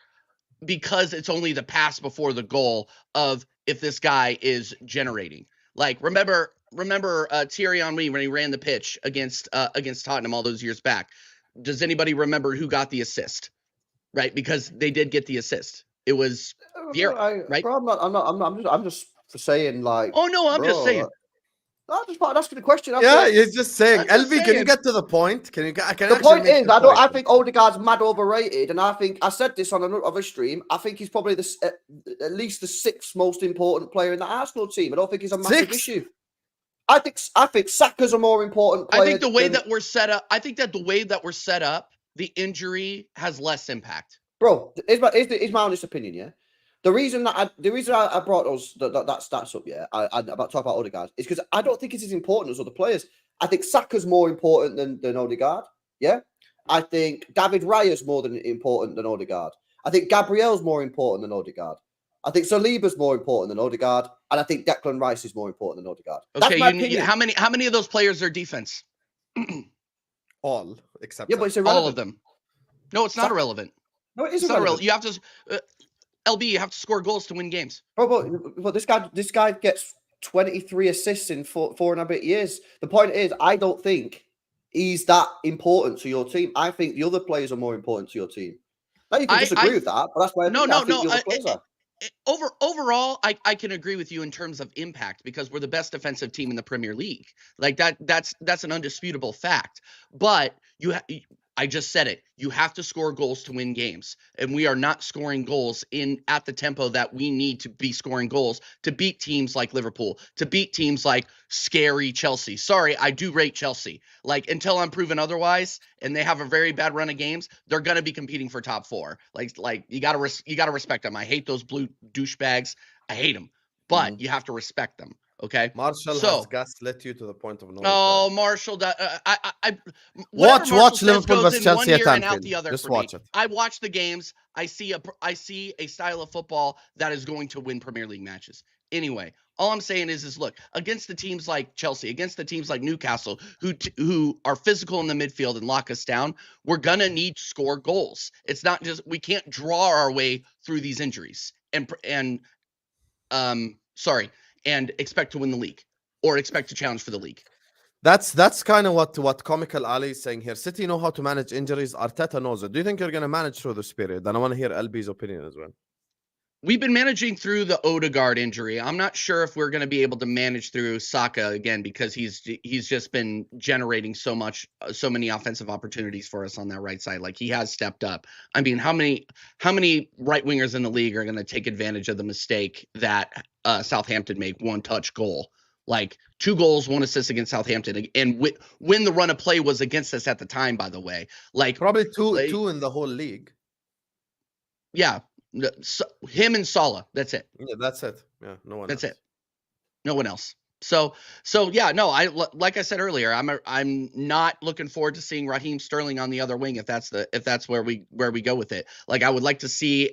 S3: because it's only the pass before the goal of if this guy is generating. Like remember Thierry Henry when he ran the pitch against Tottenham all those years back. Does anybody remember who got the assist? Right, because they did get the assist. It was Vieira, right?
S2: Bro, I'm just saying, like.
S3: Oh no, I'm just saying.
S2: I just thought asking the question.
S1: You're just saying. LV, can you get to the point?
S2: The point is, I think Odegaard's mad overrated, and I said this on another stream. I think he's probably at least the 6th most important player in the Arsenal team. I don't think he's a massive issue. I think Saka's a more important player.
S3: I think the way that we're set up, the injury has less impact.
S2: Bro, here's my honest opinion, yeah. The reason I brought that stats up, yeah, about talk about Odegaard is because I don't think it's as important as other players. I think Saka's more important than Odegaard, yeah. I think David Raya's more important than Odegaard. I think Gabriel's more important than Odegaard. I think Saliba's more important than Odegaard, and I think Declan Rice is more important than Odegaard.
S3: Okay, how many of those players are defense?
S1: All except
S2: but it's irrelevant.
S3: All of them. No, it's not irrelevant.
S2: No, it is
S3: irrelevant. You have to LB. You have to score goals to win games.
S2: Bro, but this guy gets 23 assists in four and a bit years. The point is, I don't think he's that important to your team. I think the other players are more important to your team. Now you can disagree with that, but that's why I think the other players are.
S3: Overall, I can agree with you in terms of impact because we're the best defensive team in the Premier League. Like that's an undisputable fact. But I just said it. You have to score goals to win games, and we are not scoring goals at the tempo that we need to be scoring goals to beat teams like Liverpool, to beat teams like scary Chelsea. Sorry, I do rate Chelsea. Like until I'm proven otherwise, and they have a very bad run of games, they're gonna be competing for top 4. Like you gotta respect them. I hate those blue douchebags. I hate them, but you have to respect them. Okay,
S1: Marshall has gaslit you to the point of no return.
S3: Oh, Marshall!
S1: Watch Liverpool versus Chelsea at Anfield. Just watch it.
S3: I watch the games. I see a style of football that is going to win Premier League matches. Anyway, all I'm saying is look, against the teams like Chelsea, against the teams like Newcastle, who are physical in the midfield and lock us down, we're gonna need to score goals. It's not just we can't draw our way through these injuries and expect to win the league or expect to challenge for the league.
S1: That's kind of what Comical Ali is saying here. City know how to manage injuries. Arteta knows it. Do you think you're going to manage through this period? And I want to hear LB's opinion as well.
S3: We've been managing through the Odegaard injury. I'm not sure if we're going to be able to manage through Saka again because he's just been generating so many offensive opportunities for us on that right side. Like he has stepped up. I mean, how many right wingers in the league are going to take advantage of the mistake that Southampton made, one touch goal? Like 2 goals, 1 assist against Southampton, and when the run of play was against us at the time, by the way, like
S1: probably two in the whole league.
S3: Yeah. Him and Salah. That's it.
S1: Yeah, that's it. Yeah, no one.
S3: That's it. No one else. So yeah, no. Like I said earlier, I'm not looking forward to seeing Raheem Sterling on the other wing if that's where we go with it. Like I would like to see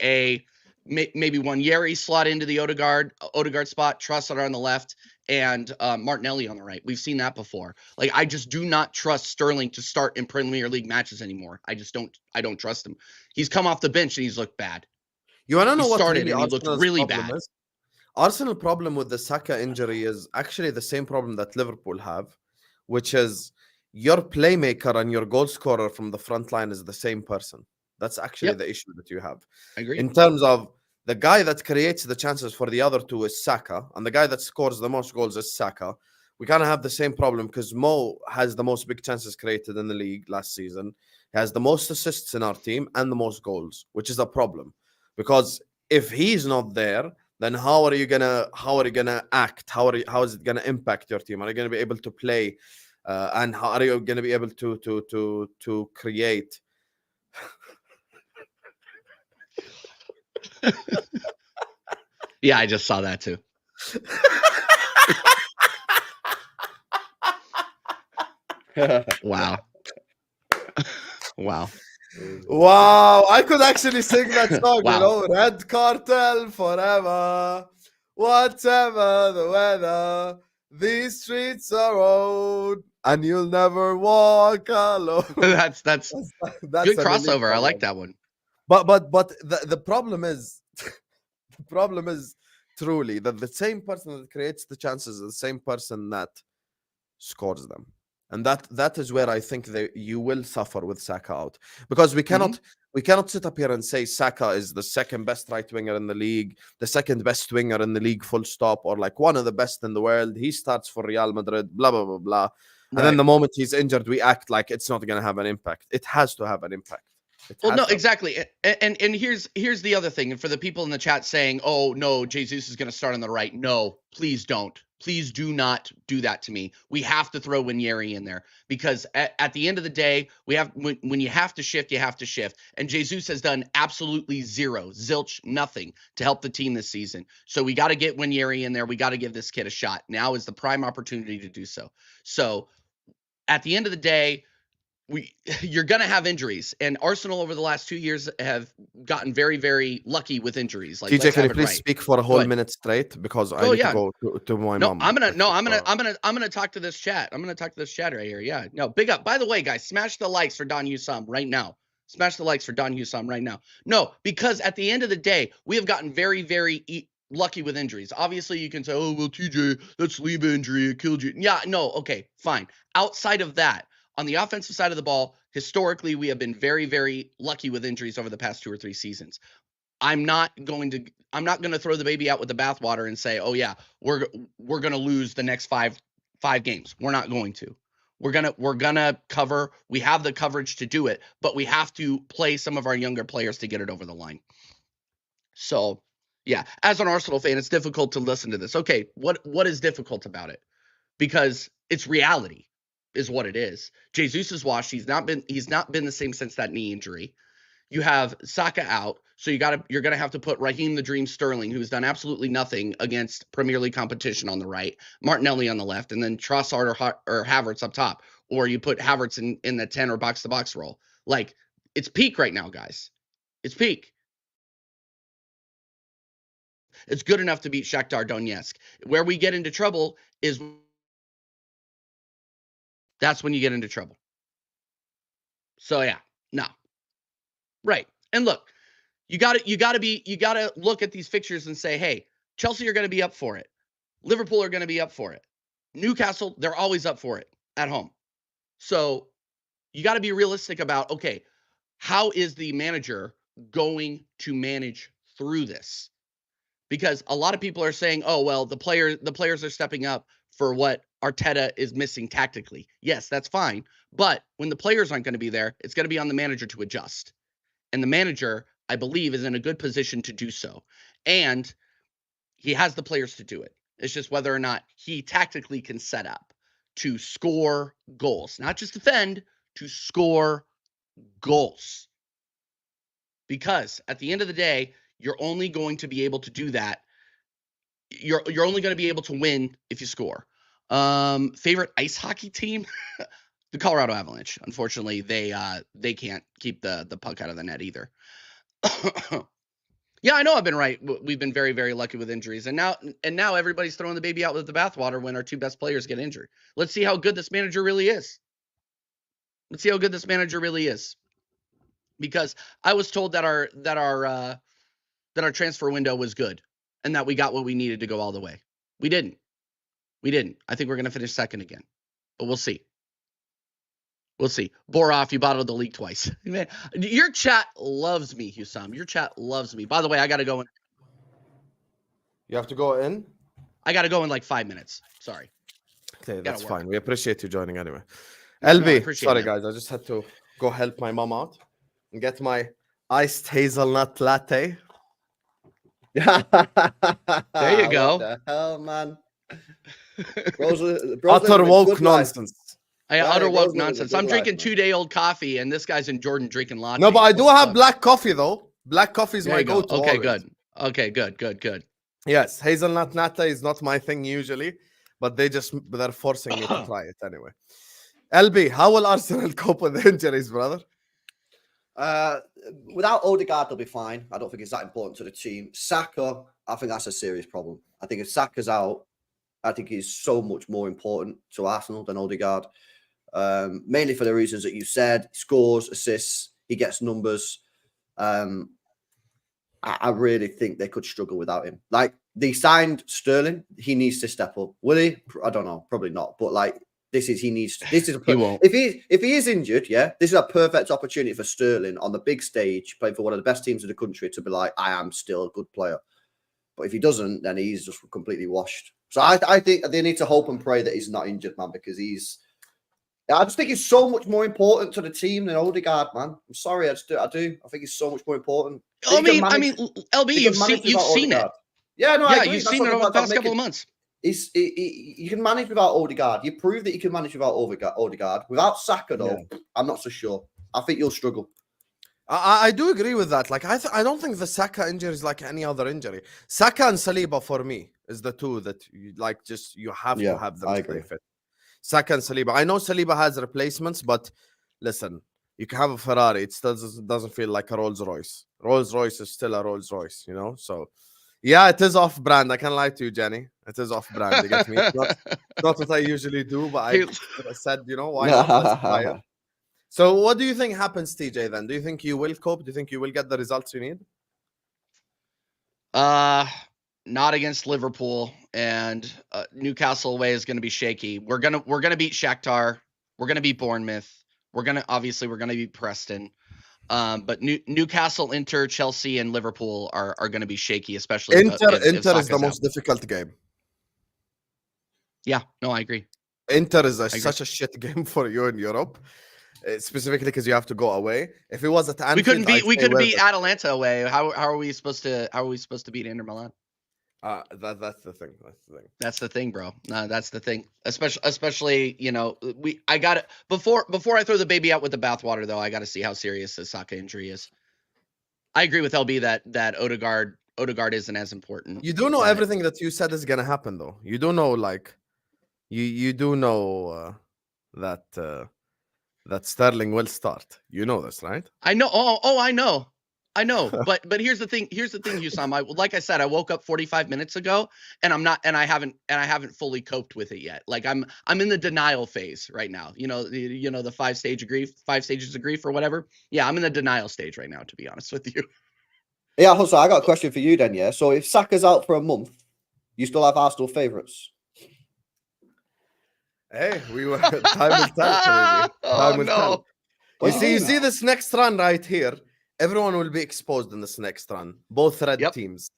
S3: maybe one Yeri slot into the Odegaard spot, Trossard on the left, and Martinelli on the right. We've seen that before. Like I just do not trust Sterling to start in Premier League matches anymore. I don't trust him. He's come off the bench and he's looked bad.
S1: You want to know
S3: what started
S1: really
S3: and he looked really bad.
S1: Is? Arsenal problem with the Saka injury is actually the same problem that Liverpool have, which is your playmaker and your goal scorer from the front line is the same person. That's actually the issue that you have.
S3: I agree.
S1: In terms of the guy that creates the chances for the other two is Saka, and the guy that scores the most goals is Saka. We kind of have the same problem because Mo has the most big chances created in the league last season. He has the most assists in our team and the most goals, which is a problem. Because if he's not there, then how are you gonna act? How is it gonna impact your team? Are you gonna be able to play? And how are you gonna be able to create?
S3: Yeah, I just saw that too. Wow. Wow.
S1: Wow, I could actually sing that song,
S3: Wow.
S1: You know, Red Cartel forever, whatever the weather, these streets are old, and you'll never walk alone.
S3: That's good crossover. I like that one.
S1: But the problem is, truly that the same person that creates the chances is the same person that scores them. And that is where I think that you will suffer with Saka out, because we cannot sit up here and say Saka is the second best right winger in the league, the second best winger in the league, full stop, or like one of the best in the world. He starts for Real Madrid, blah blah blah blah, and then the moment he's injured, we act like it's not going to have an impact. It has to have an impact.
S3: Well, no, exactly. And here's the other thing. And for the people in the chat saying, "Oh no, Jesus is going to start on the right," no, please don't. Please do not do that to me. We have to throw Winieri in there because at the end of the day, we have when you have to shift, you have to shift. And Jesus has done absolutely zilch, nothing to help the team this season. So we got to get Winieri in there. We got to give this kid a shot. Now is the prime opportunity to do so. So at the end of the day, you're going to have injuries, and Arsenal over the last 2 years have gotten very, very lucky with injuries. Like,
S1: TJ, can you please speak for a whole minute straight, because I need to go to my mom.
S3: I'm gonna talk to this chat. I'm gonna talk to this chat right here. Yeah, no, big up. By the way, guys, smash the likes for Don Husam right now. Smash the likes for Don Husam right now. No, because at the end of the day, we have gotten very, very lucky with injuries. Obviously, you can say, oh, well, TJ, that's Saliba injury. It killed you. Yeah, no, okay, fine. Outside of that, on the offensive side of the ball, historically, we have been very, very lucky with injuries over the past 2 or 3 seasons. I'm not going to throw the baby out with the bathwater and say, oh yeah, we're going to lose the next five games. We're not going to. We're going to cover. We have the coverage to do it, but we have to play some of our younger players to get it over the line. So, yeah, as an Arsenal fan, it's difficult to listen to this. Okay, what is difficult about it? Because it's reality is what it is. Jesus is washed. He's not been the same since that knee injury. You have Saka out, so you're gonna have to put Raheem the Dream Sterling, who's done absolutely nothing against Premier League competition, on the right, Martinelli on the left, and then Trossard or Havertz up top, or you put Havertz in the 10 or box to box role. Like, it's peak right now, guys. It's peak. It's good enough to beat Shakhtar Donetsk. Where we get into trouble is that's when you get into trouble. So yeah, no. Right. And look, you got to look at these fixtures and say, hey, Chelsea are going to be up for it. Liverpool are going to be up for it. Newcastle, they're always up for it at home. So you got to be realistic about, okay, how is the manager going to manage through this? Because a lot of people are saying, oh, well, the players are stepping up for what Arteta is missing tactically. Yes, that's fine. But when the players aren't going to be there, it's going to be on the manager to adjust. And the manager, I believe, is in a good position to do so. And he has the players to do it. It's just whether or not he tactically can set up to score goals. Not just defend, to score goals. Because at the end of the day, you're only going to be able to do that. You're only going to be able to win if you score. Favorite ice hockey team? The Colorado Avalanche. Unfortunately, they can't keep the puck out of the net either. Yeah, I know I've been right. We've been very, very lucky with injuries. And now everybody's throwing the baby out with the bathwater when our 2 best players get injured. Let's see how good this manager really is. Because I was told that our transfer window was good and that we got what we needed to go all the way. We didn't. I think we're going to finish second again. But we'll see. Borov, you bottled the league twice. Man, your chat loves me, Husam. Your chat loves me. By the way, I got to go in.
S1: You have to go in?
S3: I got to go in like 5 minutes. Sorry.
S1: Okay, that's fine. We appreciate you joining anyway.
S3: No,
S1: LB, sorry guys, I just had to go help my mom out and get my iced hazelnut latte.
S3: There you go.
S2: What the hell, man?
S1: Utter woke nonsense.
S3: Utter woke nonsense. I'm drinking 2-day-old coffee, and this guy's in Jordan drinking latte.
S1: No, but I do have black coffee though. Black coffee is my go-to.
S3: Okay,
S1: always.
S3: good. Okay, good.
S1: Yes, hazelnut latte is not my thing usually, but they're forcing me to try it anyway. LB, how will Arsenal cope with the injuries, brother?
S2: Without Odegaard, they'll be fine. I don't think it's that important to the team. Saka, I think that's a serious problem. I think if Saka's out, I think he's so much more important to Arsenal than Odegaard. Mainly for the reasons that you said. Scores, assists, he gets numbers. I really think they could struggle without him. Like, they signed Sterling, he needs to step up. Will he? I don't know, probably not. But like, this is he won't. If he is injured, yeah, this is a perfect opportunity for Sterling on the big stage, playing for one of the best teams in the country, to be like, I am still a good player. But if he doesn't, then he's just completely washed. So I think they need to hope and pray that he's not injured, man, because I just think he's so much more important to the team than Odegaard, man. I'm sorry, I do. I think he's so much more important.
S3: I mean, LB, you've seen it.
S2: Yeah, no, I agree.
S3: You've seen it over the past couple of months.
S2: You can manage without Odegaard. You prove that you can manage without Odegaard. Without Saka, though, I'm not so sure. I think you'll struggle.
S1: I do agree with that. Like, I don't think the Saka injury is like any other injury. Saka and Saliba, for me, is the two that you have to have them stay fit. Saka and Saliba. I know Saliba has replacements, but listen, you can have a Ferrari. It still doesn't feel like a Rolls Royce. Rolls Royce is still a Rolls Royce, you know? So, yeah, it is off brand. I can't lie to you, Jenny. It is off brand. You get me? Not what I usually do, but I said, you know, why not? So what do you think happens, TJ, then? Do you think you will cope? Do you think you will get the results you need?
S3: not against Liverpool, and Newcastle away is going to be shaky. We're gonna beat Shakhtar. We're gonna beat Bournemouth. We're gonna beat Preston. But Newcastle, Inter, Chelsea, and Liverpool are going to be shaky, especially
S1: Inter
S3: if
S1: is the
S3: Saka's
S1: most
S3: out.
S1: difficult game.
S3: Yeah, no, I agree.
S1: Inter is such a shit game for you in Europe, specifically because you have to go away. If it was at Anfield,
S3: We couldn't beat Atalanta away. How are we supposed to beat Inter Milan?
S1: That's the thing.
S3: That's the thing, bro. No, that's the thing. Especially, I got it before I throw the baby out with the bathwater, though. I got to see how serious the Saka injury is. I agree with LB that Odegaard isn't as important.
S1: You do know everything that you said is gonna happen, though. You do know, like, you do know that Sterling will start. You know this, right?
S3: I know. Oh, I know. But here's the thing, Hussam. Like I said, I woke up 45 minutes ago, and I haven't fully coped with it yet. Like I'm in the denial phase right now. The 5 stages of grief or whatever. Yeah, I'm in the denial stage right now, to be honest with you.
S2: Yeah, Hussam, I got a question for you then. Yeah, so if Saka's out for a month, you still have Arsenal favourites?
S1: Hey, we were time will tell. Time will tell. You see this next run right here. Everyone will be exposed in this next run. Both red teams,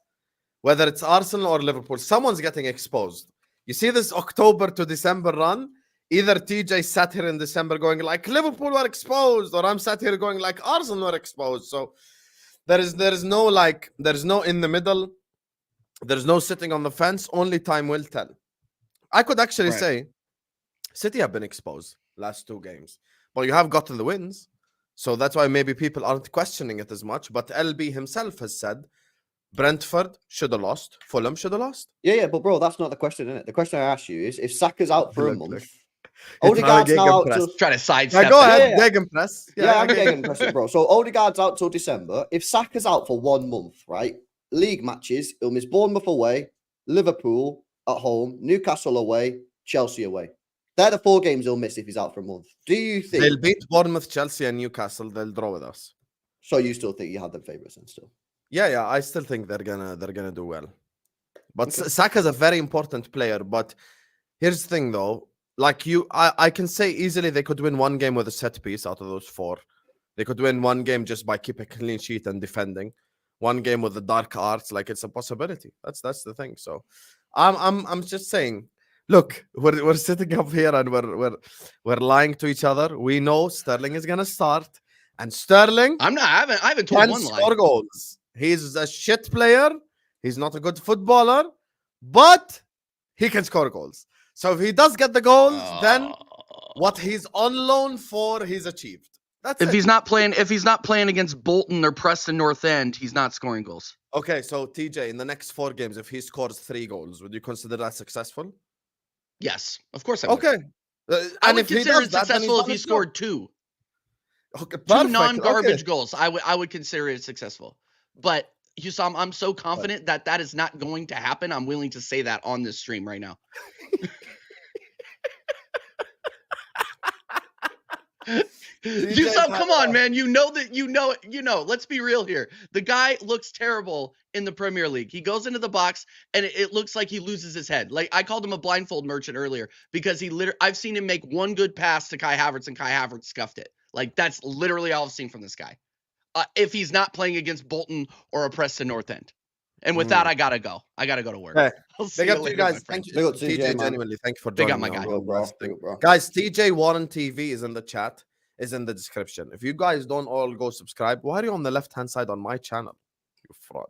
S1: whether it's Arsenal or Liverpool, someone's getting exposed. You see this October to December run. Either TJ sat here in December going like Liverpool were exposed, or I'm sat here going like Arsenal were exposed. So there is no in the middle. There's no sitting on the fence. Only time will tell. I could actually say City have been exposed last 2 games, but you have gotten the wins. So that's why maybe people aren't questioning it as much. But LB himself has said Brentford should have lost. Fulham should have lost.
S2: Yeah, but bro, that's not the question, isn't it? The question I asked you is if Saka's out for a month, Odegaard's now out till...
S3: Try to sidestep.
S1: Go ahead, Gegenpress.
S2: I'm Gegenpressing, bro. So Odegaard's out till December. If Saka's out for 1 month, right? League matches, he'll miss Bournemouth away, Liverpool at home, Newcastle away, Chelsea away. They're the 4 games he'll miss if he's out for a month. Do you think
S1: they'll beat Bournemouth, Chelsea, and Newcastle? They'll draw with us.
S2: So you still think you had them favourites and still?
S1: Yeah. I still think they're gonna do well. But Saka's a very important player. But here's the thing, though. Like I can say easily they could win 1 game with a set piece out of those 4. They could win 1 game just by keeping a clean sheet and defending. 1 game with the dark arts, like it's a possibility. That's the thing. So I'm just saying. Look, we're sitting up here and we're lying to each other. We know Sterling is gonna start, and Sterling.
S3: I haven't told one lie.
S1: Score goals. He's a shit player. He's not a good footballer, but he can score goals. So if he does get the goals, then what he's on loan for, he's achieved. That's
S3: if he's not playing against Bolton or Preston North End, he's not scoring goals.
S1: Okay, so TJ, in the next 4 games, if he scores 3 goals, would you consider that successful?
S3: Yes, of course I would.
S1: Okay.
S3: I would consider it successful if he scored 2.
S1: Okay,
S3: 2 non-garbage goals. I would consider it successful. But Hussam, I'm so confident that is not going to happen. I'm willing to say that on this stream right now. Hussam, come on, man. You know. Let's be real here. The guy looks terrible in the Premier League. He goes into the box and it looks like he loses his head. Like I called him a blindfold merchant earlier because I've seen him make 1 good pass to Kai Havertz and Kai Havertz scuffed it. Like that's literally all I've seen from this guy. If he's not playing against Bolton or a Preston North End. And with that, I gotta go. I gotta go to work.
S1: Hey,
S3: Big
S1: up to you guys. Thank you, TJ. Genuinely, thank you for joining.
S3: Big up, my guy.
S1: Guys, TJ Warren TV is in the chat. Is in the description. If you guys don't all go subscribe, why are you on the left-hand side on my channel? You fraud.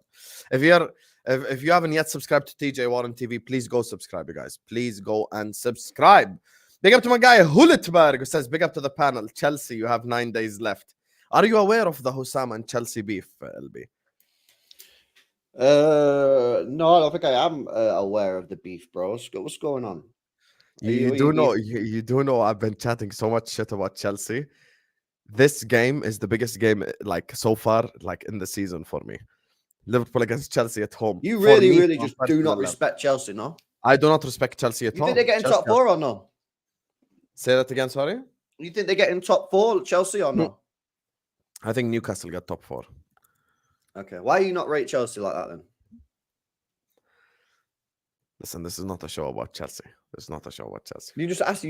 S1: If you haven't yet subscribed to TJ Warren TV, please go subscribe, you guys. Please go and subscribe. Big up to my guy Hulitberg, who says, big up to the panel. Chelsea, you have 9 days left. Are you aware of the Hussam and Chelsea beef, LB?
S2: No, I don't think I am aware of the beef, bro. What's going on?
S1: You do know I've been chatting so much shit about Chelsea. This game is the biggest game like so far, like in the season for me. Liverpool against Chelsea at home.
S2: You really just do not respect Chelsea, no?
S1: I do not respect Chelsea at all.
S2: You think they get in top 4 or no?
S1: Say that again, sorry?
S2: You think they get in top 4, Chelsea, or no?
S1: I think Newcastle get top 4.
S2: Okay, why are you not rate Chelsea like that then?
S1: Listen, this is not a show about Chelsea. This is not a show about Chelsea.
S2: You just asked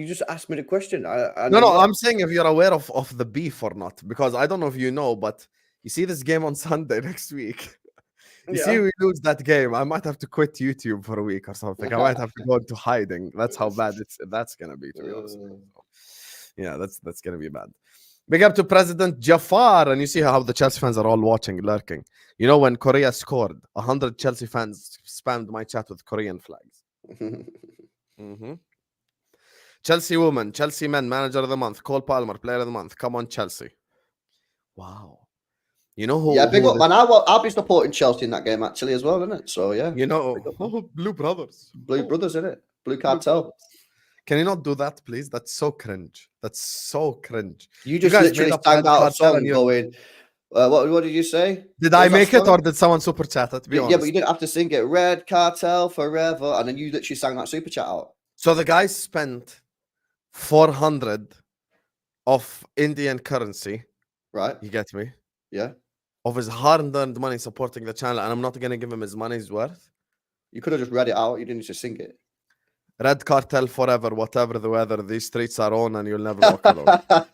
S2: me the question.
S1: No, I'm saying if you're aware of the beef or not, because I don't know if you know, but you see this game on Sunday next week. You see, we lose that game, I might have to quit YouTube for a week or something. I might have to go into hiding. That's how bad that's gonna be, to be honest. Yeah, that's gonna be bad. Big up to President Jafar, and you see how the Chelsea fans are all watching, lurking. You know, when Korea scored, 100 Chelsea fans spammed my chat with Korean flags. Chelsea woman, Chelsea men, manager of the month, Cole Palmer, player of the month. Come on, Chelsea. Wow. You know who?
S2: Yeah, big up, man. I'll be supporting Chelsea in that game actually as well, isn't it? So yeah.
S1: You know, Blue Brothers.
S2: Blue Brothers, isn't it? Blue Cartel.
S1: Can you not do that, please? That's so cringe. That's so cringe.
S2: You just literally sang out a song going, what did you say?
S1: Did I make it or did someone super chat it?
S2: Yeah, but you didn't have to sing it. Red Cartel forever. And then you literally sang that super chat out.
S1: So the guy spent 400 of Indian currency.
S2: Right.
S1: You get me?
S2: Yeah.
S1: Of his hard-earned money supporting the channel, and I'm not going to give him his money's worth.
S2: You could have just read it out. You didn't need to sing it.
S1: Red Cartel forever, whatever the weather. These streets are on, and you'll never walk alone.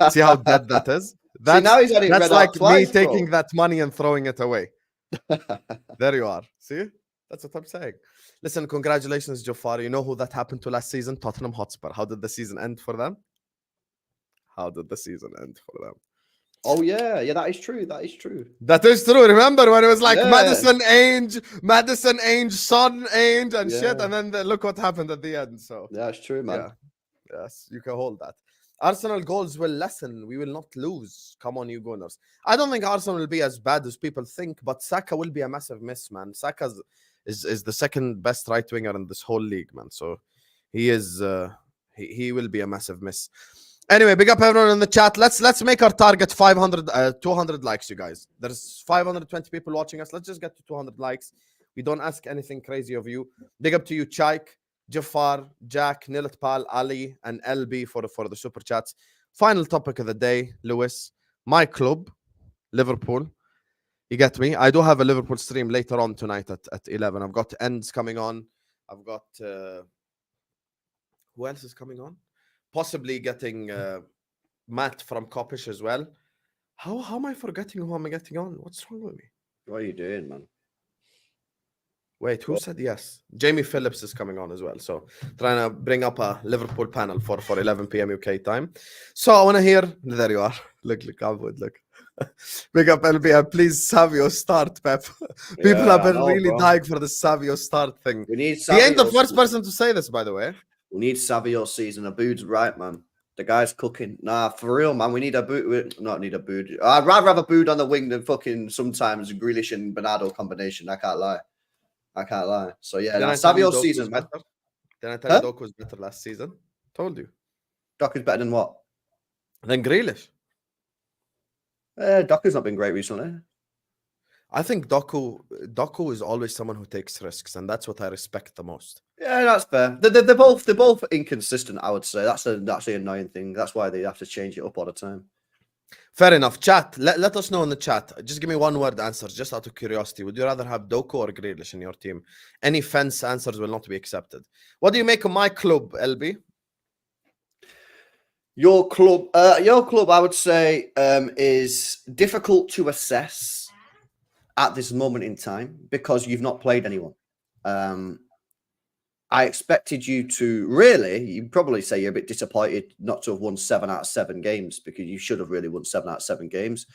S1: See how dead that is?
S2: See, now he's had it
S1: that's
S2: read
S1: like
S2: out twice,
S1: me taking that money and throwing it away. There you are. See? That's what I'm saying. Listen, congratulations, Jafar. You know who that happened to last season? Tottenham Hotspur. How did the season end for them? How did the season end for them?
S2: Oh, yeah. Yeah, that is true. That is true.
S1: That is true. Remember when it was like Madison Ainge, Son Ainge, and shit, and then look what happened at the end. So
S2: yeah, that's true, man.
S1: Yeah. Yes, you can hold that. Arsenal goals will lessen. We will not lose. Come on, you Gunners. I don't think Arsenal will be as bad as people think, but Saka will be a massive miss, man. Saka is the second best right winger in this whole league, man. So he is he will be a massive miss. Anyway, big up everyone in the chat. Let's make our target 200 likes, you guys. There's 520 people watching us. Let's just get to 200 likes. We don't ask anything crazy of you. Big up to you, Chaik, Jafar, Jack, Nilatpal, Ali, and LB for the super chats. Final topic of the day, Lewis. My club, Liverpool. You get me? I do have a Liverpool stream later on tonight at 11. I've got Ends coming on. I've got... who else is coming on? Possibly getting Matt from Kopish as well. How am I forgetting who I'm getting on? What's wrong with me?
S2: What are you doing, man?
S1: Wait, who said yes? Jamie Phillips is coming on as well. So trying to bring up a Liverpool panel for 11 p.m. UK time. So I want to hear... There you are. Look, Alwood, look. Big up LB. Please, Savio start, Pep. People have been really dying for the Savio start thing.
S2: We need
S1: Savio. He ain't the first person to say this, by the way.
S2: We need Savio season. Aboud's right, man. The guy's cooking. Nah, for real, man. We need Aboud. Not need Aboud. I'd rather have Aboud on the wing than fucking sometimes Grealish and Bernardo combination. I can't lie. So yeah, Savio season, man.
S1: Did I tell you Doku was better last season? Told you.
S2: Doku's better than what?
S1: Than Grealish.
S2: Doku's not been great recently.
S1: I think Doku is always someone who takes risks, and that's what I respect the most.
S2: Yeah, that's fair. They're both inconsistent, I would say. That's the annoying thing. That's why they have to change it up all the time.
S1: Fair enough. Chat, let us know in the chat. Just give me one word answers, just out of curiosity. Would you rather have Doku or Grealish in your team? Any fence answers will not be accepted. What do you make of my club, LB?
S2: Your club, I would say, is difficult to assess at this moment in time because you've not played anyone. I expected you to you'd probably say you're a bit disappointed not to have won 7 out of 7 games because you should have really won 7 out of 7 games.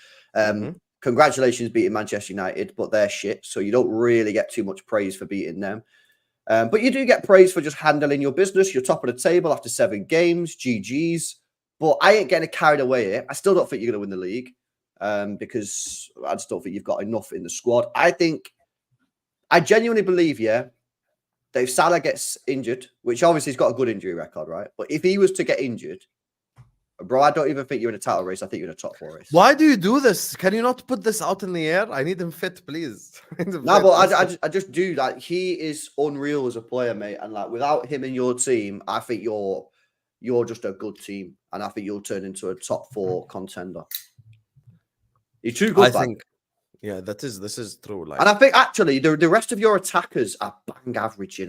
S2: Congratulations beating Manchester United, but they're shit. So you don't really get too much praise for beating them. But you do get praise for just handling your business. You're top of the table after 7 games, GG's. But I ain't getting carried away here. I still don't think you're going to win the league because I just don't think you've got enough in the squad. I genuinely believe, that if Salah gets injured, which obviously he's got a good injury record, right? But if he was to get injured, bro, I don't even think you're in a title race. I think you're in a top 4 race.
S1: Why do you do this? Can you not put this out in the air? I need him fit, please.
S2: I just do. Like, he is unreal as a player, mate. And like without him in your team, I think you're just a good team, and I think you'll turn into a top 4 contender. You're too good. I think.
S1: Yeah, this is true. Like,
S2: and I think actually the rest of your attackers are bang average,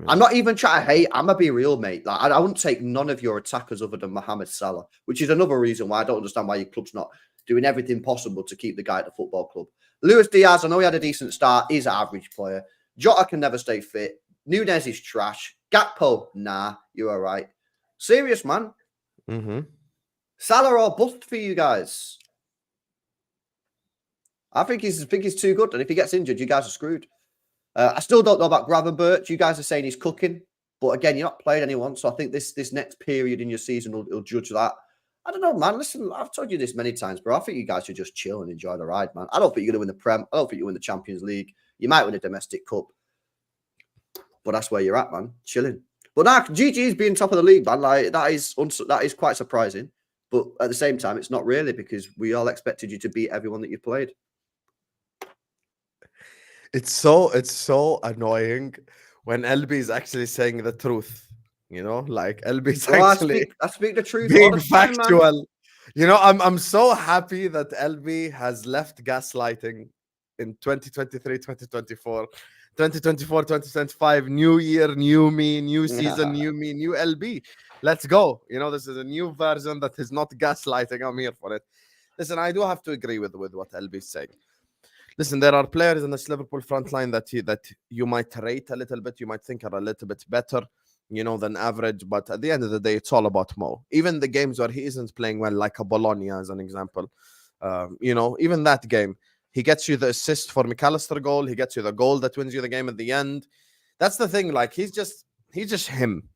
S2: I'm not even trying to hate. I'm going to be real, mate. Like, I wouldn't take none of your attackers other than Mohamed Salah, which is another reason why I don't understand why your club's not doing everything possible to keep the guy at the football club. Luis Diaz, I know he had a decent start. He's an average player. Jota can never stay fit. Nunez is trash. Gakpo, nah, you're all right. Serious, man. Salah or bust for you guys. I think he's too good. And if he gets injured, you guys are screwed. I still don't know about Gravenberch. You guys are saying he's cooking. But again, you're not playing anyone. So I think this next period in your season will judge that. I don't know, man. Listen, I've told you this many times, bro. I think you guys should just chill and enjoy the ride, man. I don't think you're going to win the Prem. I don't think you win the Champions League. You might win a domestic cup. But that's where you're at, man. Chilling. But now, GG's being top of the league, man. Like, that is quite surprising. But at the same time, it's not really, because we all expected you to beat everyone that you played.
S1: It's so annoying when LB is actually saying the truth. You know, like LB is actually
S2: I speak the truth.
S1: being
S2: all the time,
S1: factual.
S2: man.
S1: You know, I'm so happy that LB has left gaslighting in 2023, 2024, 2024, 2025, new year, new me, new season, new me, new LB. Let's go. You know, this is a new version that is not gaslighting. I'm here for it. Listen, I do have to agree with what LB is saying. Listen, there are players in this Liverpool front line that you might rate a little bit, you might think are a little bit better, you know, than average. But at the end of the day, it's all about Mo. Even the games where he isn't playing well, like a Bologna as an example, you know, even that game, he gets you the assist for McAllister goal. He gets you the goal that wins you the game at the end. That's the thing. Like, he's just him.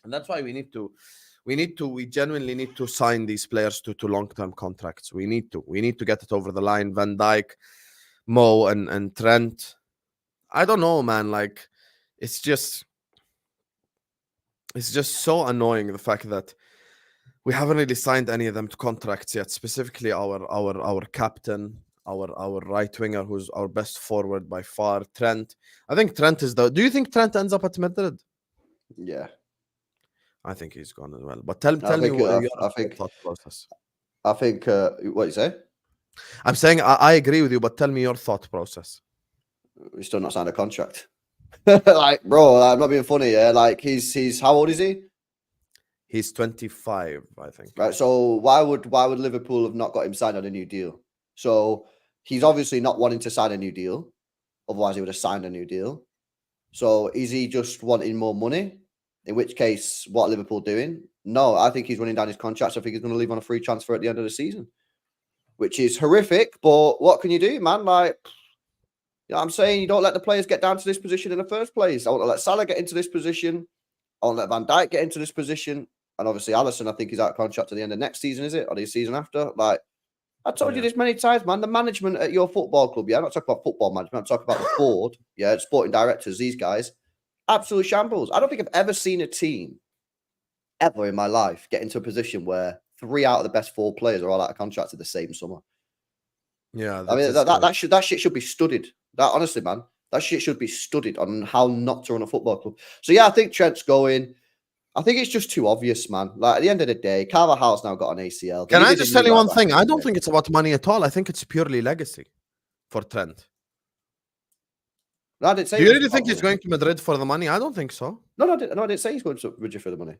S1: And that's why we genuinely need to sign these players to long-term contracts. We need to get it over the line. Van Dijk, Mo, and Trent. I don't know, man. Like, it's just so annoying, the fact that we haven't really signed any of them to contracts yet. Specifically, our captain, our right winger, who's our best forward by far, Trent. I think Trent is the. Do you think Trent ends up at Madrid?
S2: Yeah.
S1: I think he's gone as well. But tell me what your thought process.
S2: I think what you say?
S1: I'm saying I agree with you, but tell me your thought process.
S2: We're still not signed a contract. Like, bro, I'm not being funny. Yeah, like he's how old is he?
S1: He's 25, I think.
S2: Right. So why would Liverpool have not got him signed on a new deal? So he's obviously not wanting to sign a new deal. Otherwise, he would have signed a new deal. So is he just wanting more money? In which case, what are Liverpool doing? No, I think he's running down his contract. I think he's going to leave on a free transfer at the end of the season, which is horrific. But what can you do, man? Like, you know what I'm saying? You don't let the players get down to this position in the first place. I want to let Salah get into this position. I want to let Van Dijk get into this position. And obviously, Alisson, I think he's out of contract at the end of next season, is it? Or the season after? Like, I told you this many times, man. The management at your football club, I'm not talking about football management. I'm talking about the board, sporting directors, these guys. Absolute shambles. I don't think I've ever seen a team ever in my life get into a position where 3 out of the best 4 players are all out of contract at the same summer.
S1: Yeah,
S2: I mean that shit should be studied. That honestly, man, that shit should be studied on how not to run a football club. So yeah, I think Trent's going. I think it's just too obvious, man. Like, at the end of the day, Carvajal's now got an ACL.
S1: Can I just tell you one thing? I don't think it's about money at all. I think it's purely legacy for Trent.
S2: No, I didn't say.
S1: Do you really think he's going to Madrid for the money? I don't think so.
S2: No, I didn't say he's going to Madrid for the money.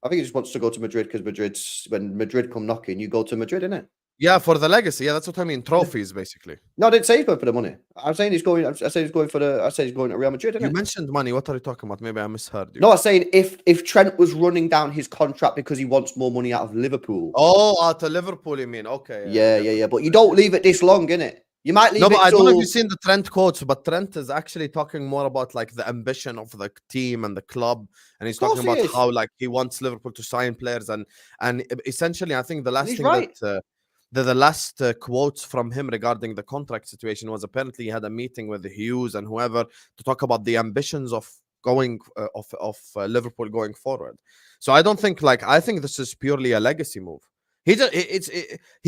S2: I think he just wants to go to Madrid because when Madrid come knocking, you go to Madrid, innit?
S1: Yeah, for the legacy. Yeah, that's what I mean. Trophies, basically.
S2: No, I didn't say he's going for the money. I'm saying he's going. I said he's going to Real Madrid.
S1: You mentioned money. What are you talking about? Maybe I misheard you.
S2: No, I'm saying if Trent was running down his contract because he wants more money out of Liverpool.
S1: Oh, out of Liverpool, you mean? Okay.
S2: Yeah. But you don't leave it this long, innit? You might leave.
S1: No, but I don't know if you've seen the Trent quotes, but Trent is actually talking more about like the ambition of the team and the club, and he's talking about how like he wants Liverpool to sign players, and essentially, I think the last thing that the last quotes from him regarding the contract situation was apparently he had a meeting with Hughes and whoever to talk about the ambitions of going of Liverpool going forward. So I don't think I think this is purely a legacy move. He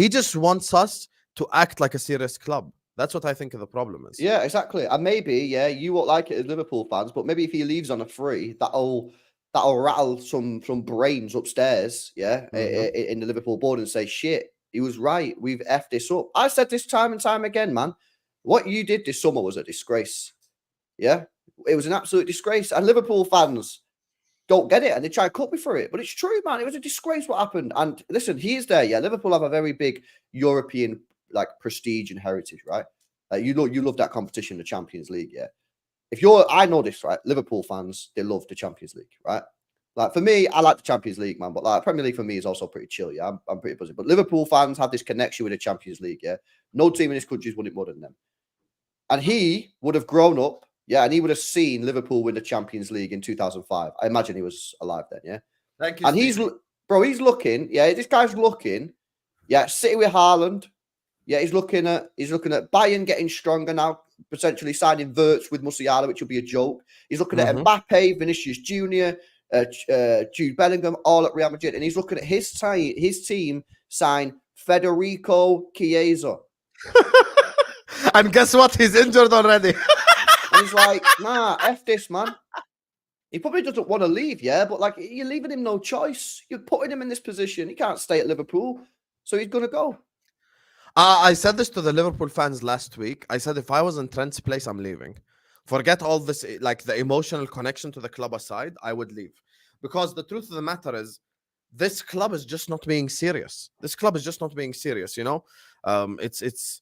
S1: just wants us to act like a serious club. That's what I think the problem is.
S2: Yeah, exactly. And maybe, you won't like it as Liverpool fans, but maybe if he leaves on a free, that'll rattle some brains upstairs, in the Liverpool board and say, shit, he was right. We've effed this up. I said this time and time again, man. What you did this summer was a disgrace. Yeah? It was an absolute disgrace. And Liverpool fans don't get it, and they try to cut me for it. But it's true, man. It was a disgrace what happened. And listen, he is there. Yeah, Liverpool have a very big European prestige and heritage, right? You love that competition, the Champions League. Yeah. I know this, right? Liverpool fans, they love the Champions League, right? Like for me, I like the Champions League, man. But like Premier League for me is also pretty chill. Yeah, I'm pretty buzzing. But Liverpool fans have this connection with the Champions League. Yeah, no team in this country has won it more than them. And he would have grown up. Yeah, and he would have seen Liverpool win the Champions League in 2005. I imagine he was alive then, yeah?
S1: Thank you,
S2: and
S1: Steve.
S2: he's looking, yeah, this guy's looking, yeah, City with Haaland. Yeah, he's looking at Bayern getting stronger now, potentially signing Wirtz with Musiala, which will be a joke. He's looking at Mbappe, Vinicius Jr., Jude Bellingham, all at Real Madrid. And he's looking at his team sign Federico Chiesa.
S1: And guess what? He's injured already.
S2: And he's like, nah, F this, man. He probably doesn't want to leave, yeah, but like you're leaving him no choice. You're putting him in this position. He can't stay at Liverpool, so he's going to go.
S1: I said this to the Liverpool fans last week. I said, if I was in Trent's place, I'm leaving. Forget all this, like the emotional connection to the club aside, I would leave. Because the truth of the matter is, this club is just not being serious. This club is just not being serious, you know? It's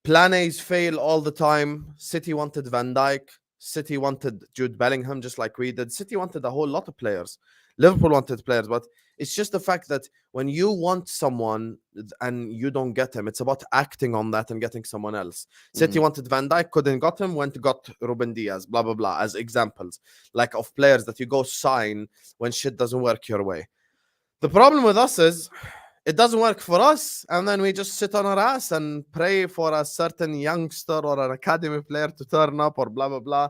S1: Plan A's fail all the time. City wanted Van Dijk. City wanted Jude Bellingham, just like we did. City wanted a whole lot of players. Liverpool wanted players, but it's just the fact that when you want someone and you don't get him, it's about acting on that and getting someone else. City wanted Van Dijk, couldn't got him, got Ruben Diaz, blah, blah, blah, as examples, like of players that you go sign when shit doesn't work your way. The problem with us is it doesn't work for us, and then we just sit on our ass and pray for a certain youngster or an academy player to turn up or blah, blah, blah.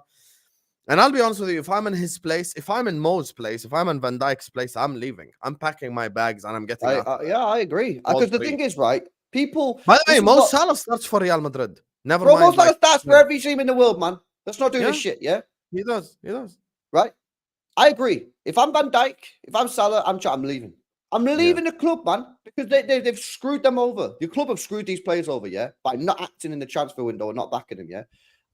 S1: And I'll be honest with you, if I'm in his place, if I'm in Mo's place, if I'm in Van Dijk's place, I'm leaving. I'm packing my bags and I'm getting out.
S2: Yeah, I agree. Because the thing is, right, people...
S1: By the way, Mo Salah starts for Real Madrid. Never
S2: mind.
S1: Mo
S2: Salah starts for every team in the world, man. Let's not do this shit, yeah?
S1: He does.
S2: Right? I agree. If I'm Van Dijk, if I'm Salah, I'm leaving. I'm leaving the club, man, because they've screwed them over. The club have screwed these players over, yeah, by not acting in the transfer window and not backing them, yeah.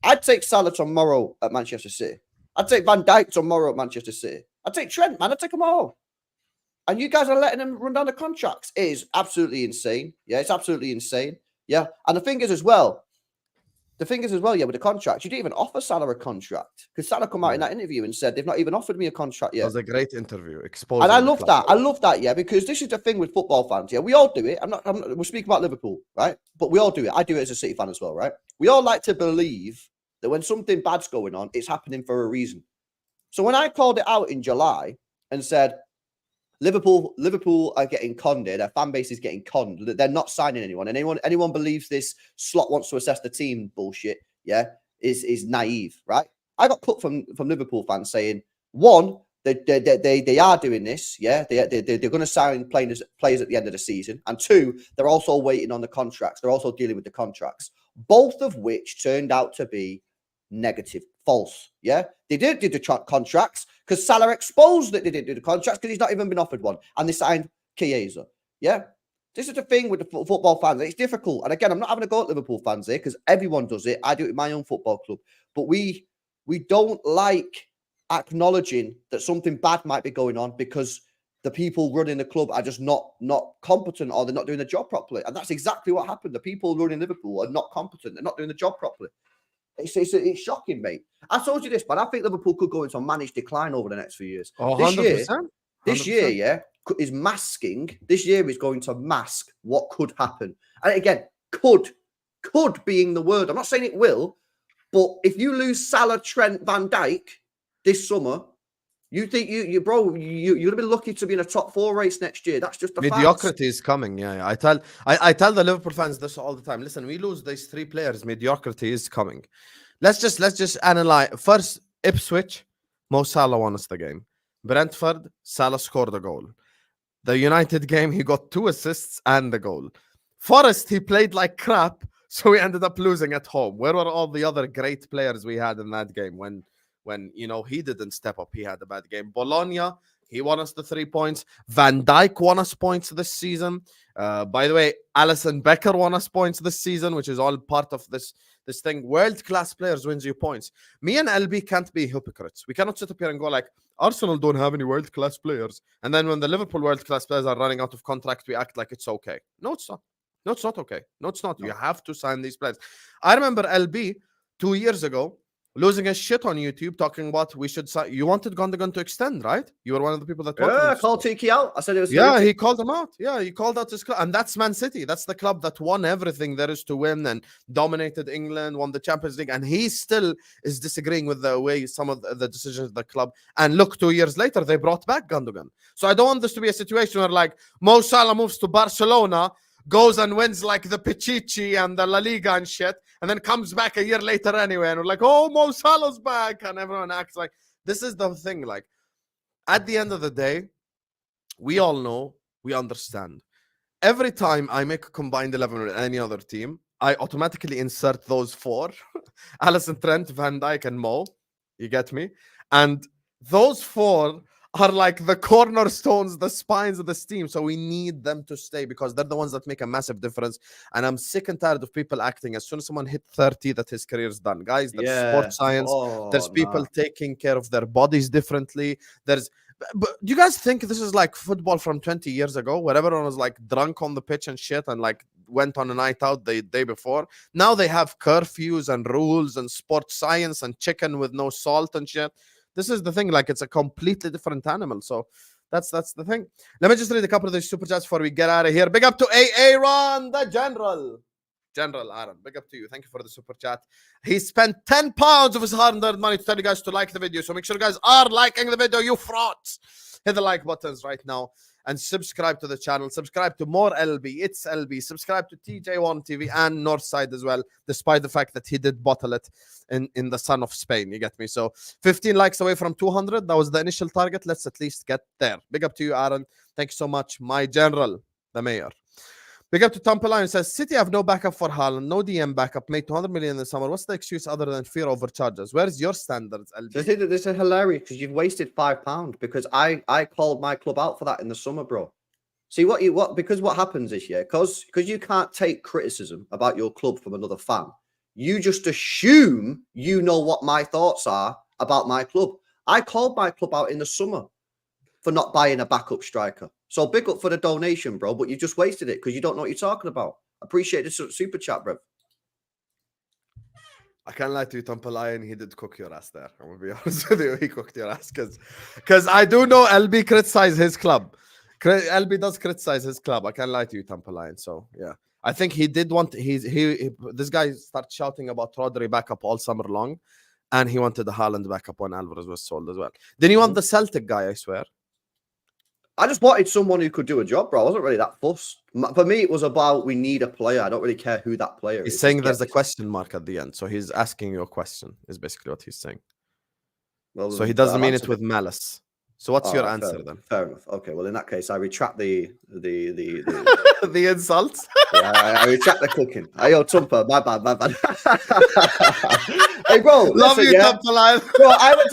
S2: I'd take Salah tomorrow at Manchester City. I'd take Van Dijk tomorrow at Manchester City. I'd take Trent, man. I'd take them all. And you guys are letting them run down the contracts. It is absolutely insane. Yeah, it's absolutely insane. Yeah, and the thing is as well, yeah, with the contracts, you didn't even offer Salah a contract because Salah come out in that interview and said they've not even offered me a contract yet.
S1: It was a great interview, exposing.
S2: And I love that. I love that, yeah, because this is the thing with football fans. Yeah, we all do it. We're speaking about Liverpool, right? But we all do it. I do it as a City fan as well, right? We all like to believe that when something bad's going on, it's happening for a reason. So when I called it out in July and said Liverpool are getting conned here, their fan base is getting conned, they're not signing anyone, and anyone believes this Slot wants to assess the team bullshit, yeah, is naive, right? I got cut from Liverpool fans saying, one, they are doing this, yeah, they're going to sign players at the end of the season, and two, they're also waiting on the contracts, they're also dealing with the contracts, both of which turned out to be negative, false, yeah? They didn't do the contracts because Salah exposed that they didn't do the contracts because he's not even been offered one, and they signed Chiesa, yeah? This is the thing with the football fans. It's difficult, and again, I'm not having a go at Liverpool fans here because everyone does it. I do it in my own football club, but we don't like acknowledging that something bad might be going on because the people running the club are just not competent or they're not doing the job properly, and that's exactly what happened. The people running Liverpool are not competent. They're not doing the job properly. It's shocking, mate. I told you this, but I think Liverpool could go into a managed decline over the next few years.
S1: 100%.
S2: This year, yeah, is masking. This year is going to mask what could happen. And again, could being the word. I'm not saying it will, but if you lose Salah, Trent, Van Dijk this summer, you think you're gonna be lucky to be in a top 4 race next year. That's just a
S1: mediocrity is coming. Yeah. I tell the Liverpool fans this all the time. Listen, we lose these 3 players, mediocrity is coming. Let's just analyze. First, Ipswich, Mo Salah won us the game. Brentford, Salah scored a goal. The United game, he got 2 assists and the goal. Forest, he played like crap, so we ended up losing at home. Where were all the other great players we had in that game when he didn't step up? He had a bad game. Bologna, He won us the 3 points. Van Dijk won us points this season. By the way, Alison Becker won us points this season, which is all part of this thing. World-class players wins you points. Me and LB can't be hypocrites. We cannot sit up here and go like, Arsenal don't have any world-class players. And then when the Liverpool world-class players are running out of contract, we act like it's okay. No, it's not. No, it's not okay. No, it's not. No. You have to sign these players. I remember LB 2 years ago losing his shit on YouTube talking about we should sign. You wanted Gundogan to extend, right? You were one of the people that wanted
S2: I called Tiki out. I said it was.
S1: Yeah, he called him out. Yeah, he called out his club. And that's Man City. That's the club that won everything there is to win and dominated England, won the Champions League. And he still is disagreeing with the way some of the decisions of the club. And look, 2 years later, they brought back Gundogan. So I don't want this to be a situation where like Mo Salah moves to Barcelona, goes and wins like the Pichichi and the La Liga and shit, and then comes back a year later anyway, and we're like, oh, Mo Salah's back, and everyone acts like this is the thing. Like, at the end of the day, we all know, we understand. Every time I make a combined 11 with any other team, I automatically insert those 4: Alisson, Trent, Van Dijk, and Mo. You get me? And those 4 are like the cornerstones, the spines of this team. So we need them to stay because they're the ones that make a massive difference. And I'm sick and tired of people acting as soon as someone hit 30 that his career's done. Guys, that's sports science. There's people taking care of their bodies differently. But do you guys think this is like football from 20 years ago where everyone was like drunk on the pitch and shit and like went on a night out the day before? Now they have curfews and rules and sports science and chicken with no salt and shit. This is the thing, like it's a completely different animal. So that's the thing. Let me just read a couple of these super chats before we get out of here. Big up to Aaron, the General Aaron. Big up to you. Thank you for the super chat. He spent £10 of his hard-earned money to tell you guys to like the video. So make sure you guys are liking the video, you frauds. Hit the like buttons right now and subscribe to the channel. Subscribe to more LB. It's LB. Subscribe to TJ1 TV and Northside as well, despite the fact that he did bottle it in the sun of Spain. You get me? So 15 likes away from 200. That was the initial target. Let's at least get there. Big up to you, Aaron. Thank you so much, my general, the mayor. Big up to Tom Pelion. Says, City have no backup for Haaland, no DM backup, made 200 million in the summer. What's the excuse other than fear over charges? Where's your standards, LB?
S2: This is hilarious because you've wasted £5 because I called my club out for that in the summer, bro. See because what happens is, yeah, because you can't take criticism about your club from another fan. You just assume you know what my thoughts are about my club. I called my club out in the summer for not buying a backup striker. So big up for the donation, bro, but you just wasted it because you don't know what you're talking about. Appreciate the super chat, bro.
S1: I can't lie to you, Tom Pelion. He did cook your ass there. I'm going to be honest with you. He cooked your ass because I do know LB criticize his club. LB does criticize his club. I can't lie to you, Tom Pelion. So, yeah. I think he did want this guy started shouting about Rodri backup all summer long, and he wanted the Haaland backup when Alvarez was sold as well. Didn't he want the Celtic guy, I swear?
S2: I just wanted someone who could do a job, bro. I wasn't really that fussed. For me, it was about we need a player. I don't really care who that player is.
S1: He's saying there's a question mark at the end. So he's asking you a question, is basically what he's saying. Well, so he doesn't mean it with malice. So what's your answer then?
S2: Fair enough. Okay, well in that case, I retract the
S1: the insults.
S2: Yeah, I retract the cooking. Yo, Tumper, my bad. Hey, bro,
S1: love
S2: listen,
S1: you,
S2: yeah?
S1: Tumper.
S2: Bro, I went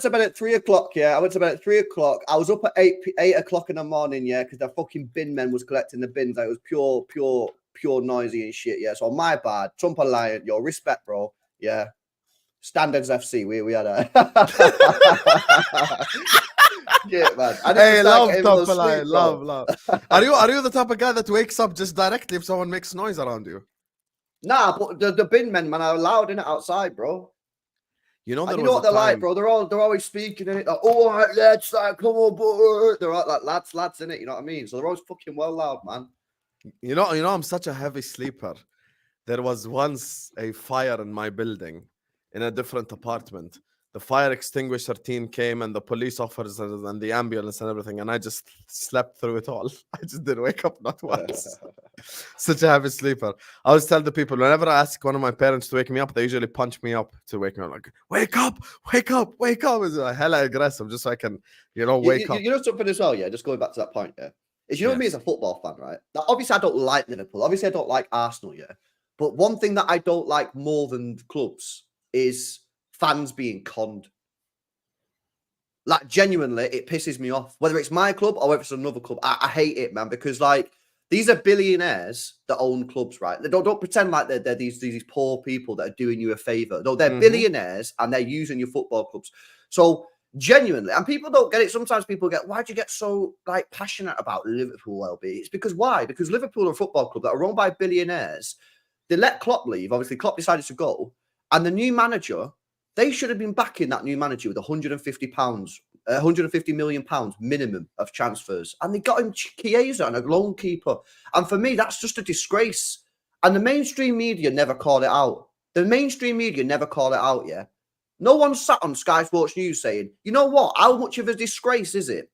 S2: to bed at 3 o'clock. Yeah, I went to bed at 3 o'clock. I was up at 8 o'clock in the morning. Yeah, because the fucking bin men was collecting the bins. Like, it was pure noisy and shit. Yeah, so my bad. Tumper Lion, your respect, bro. Yeah, Standards FC. We had a. Yeah, man.
S1: Hey, love Top Lion, love. Are you the type of guy that wakes up just directly if someone makes noise around you?
S2: Nah, but the bin men, man, are loud in it outside, bro.
S1: You know
S2: what they're like, bro. They're always speaking in it. Like, all right, let's come on, boy. They're all like lads in it. You know what I mean? So they're always fucking well loud, man.
S1: You know, I'm such a heavy sleeper. There was once a fire in my building in a different apartment. The fire extinguisher team came and the police officers and the ambulance and everything, and I just slept through it all. I just didn't wake up not once. Such a heavy sleeper. I always tell the people, whenever I ask one of my parents to wake me up, they usually punch me up to wake me up. Like, wake up. It's hella aggressive, just so I can, wake up.
S2: You know something as well, yeah? Just going back to that point, yeah? Is me as a football fan, right? Now, obviously, I don't like Liverpool. Obviously, I don't like Arsenal, yeah? But one thing that I don't like more than clubs is fans being conned. Like, genuinely, it pisses me off. Whether it's my club or whether it's another club, I hate it, man, because, like, these are billionaires that own clubs, right? They don't pretend like they're these poor people that are doing you a favor. No, they're billionaires and they're using your football clubs. So, genuinely, and people don't get it. Sometimes people get, why do you get so, like, passionate about Liverpool, LB? It's because why? Because Liverpool are a football club that are run by billionaires. They let Klopp leave. Obviously, Klopp decided to go. And the new manager, they should have been backing that new manager with £150 million minimum of transfers. And they got him Chiesa and a loan keeper. And for me, that's just a disgrace. And the mainstream media never call it out. The mainstream media never call it out, yeah? No one sat on Sky Sports News saying, you know what, how much of a disgrace is it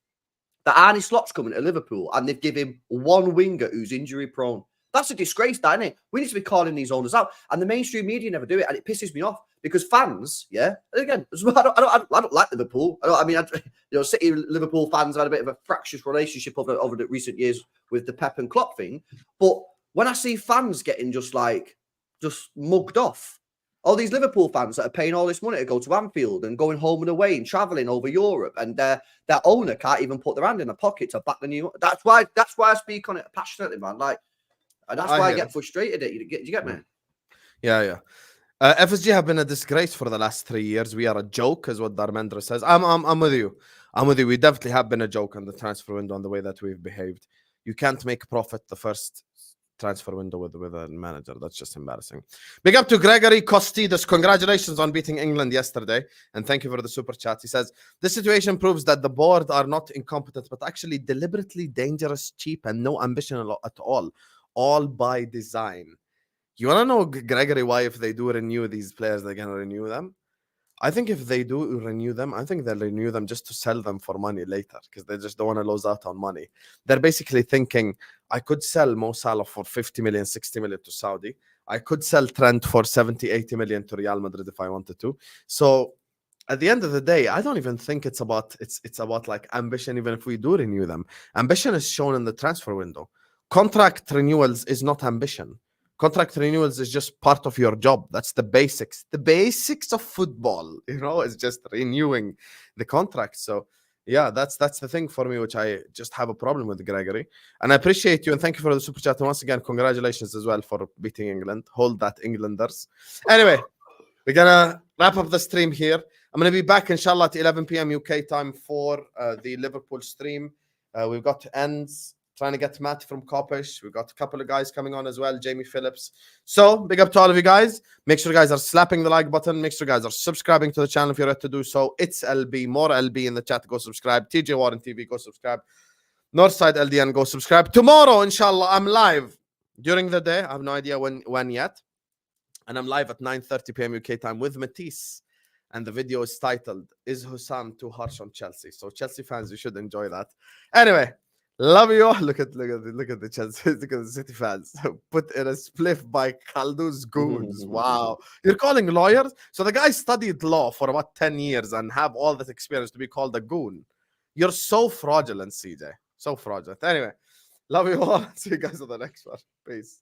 S2: that Arne Slot's coming to Liverpool and they've given him one winger who's injury prone? That's a disgrace, isn't it? We need to be calling these owners out. And the mainstream media never do it. And it pisses me off because fans, yeah, again, I don't like Liverpool. City Liverpool fans have had a bit of a fractious relationship over the recent years with the Pep and Klopp thing. But when I see fans getting just mugged off, all these Liverpool fans that are paying all this money to go to Anfield and going home and away and travelling over Europe, and their owner can't even put their hand in their pocket to back the new. That's why I speak on it passionately, man. Like, and that's why I get frustrated at you. Do you get me?
S1: Yeah. FSG have been a disgrace for the last 3 years. We are a joke, is what Darmendra says. I'm with you. We definitely have been a joke on the transfer window on the way that we've behaved. You can't make profit the first transfer window with a manager. That's just embarrassing. Big up to Gregory Costidas. Congratulations on beating England yesterday. And thank you for the super chat. He says, this situation proves that the board are not incompetent, but actually deliberately dangerous, cheap, and no ambition at all by design. You want to know, Gregory, why if they do renew these players, they're going to renew them? I think if they do renew them, I think they'll renew them just to sell them for money later because they just don't want to lose out on money. They're basically thinking, I could sell Mo Salah for 50 million, 60 million to Saudi. I could sell Trent for 70, 80 million to Real Madrid if I wanted to. So at the end of the day, I don't even think it's about like ambition, even if we do renew them. Ambition is shown in the transfer window. Contract renewals is not ambition. Contract renewals is just part of your job. That's the basics. The basics of football, is just renewing the contract. So, yeah, that's the thing for me, which I just have a problem with, Gregory. And I appreciate you, and thank you for the super chat. And once again, congratulations as well for beating England. Hold that, Englanders. Anyway, we're going to wrap up the stream here. I'm going to be back, inshallah, at 11 p.m. UK time for the Liverpool stream. We've got ends. Trying to get Matt from Coppish. We've got a couple of guys coming on as well, Jamie Phillips. So, big up to all of you guys. Make sure you guys are slapping the like button. Make sure you guys are subscribing to the channel if you're ready to do so. It's LB. More LB in the chat. Go subscribe. TJ Warren TV. Go subscribe. Northside LDN. Go subscribe. Tomorrow, inshallah, I'm live during the day. I have no idea when yet. And I'm live at 9:30 p.m. UK time with Matisse. And the video is titled, Is Hussam Too Harsh on Chelsea? So, Chelsea fans, you should enjoy that. Anyway. Love you all. Look at the Chelsea. Look at the City fans. Put in a spliff by Khaldo's goons. Wow. You're calling lawyers? So the guy studied law for about 10 years and have all that experience to be called a goon. You're so fraudulent, CJ. So fraudulent. Anyway, love you all. See you guys on the next one. Peace.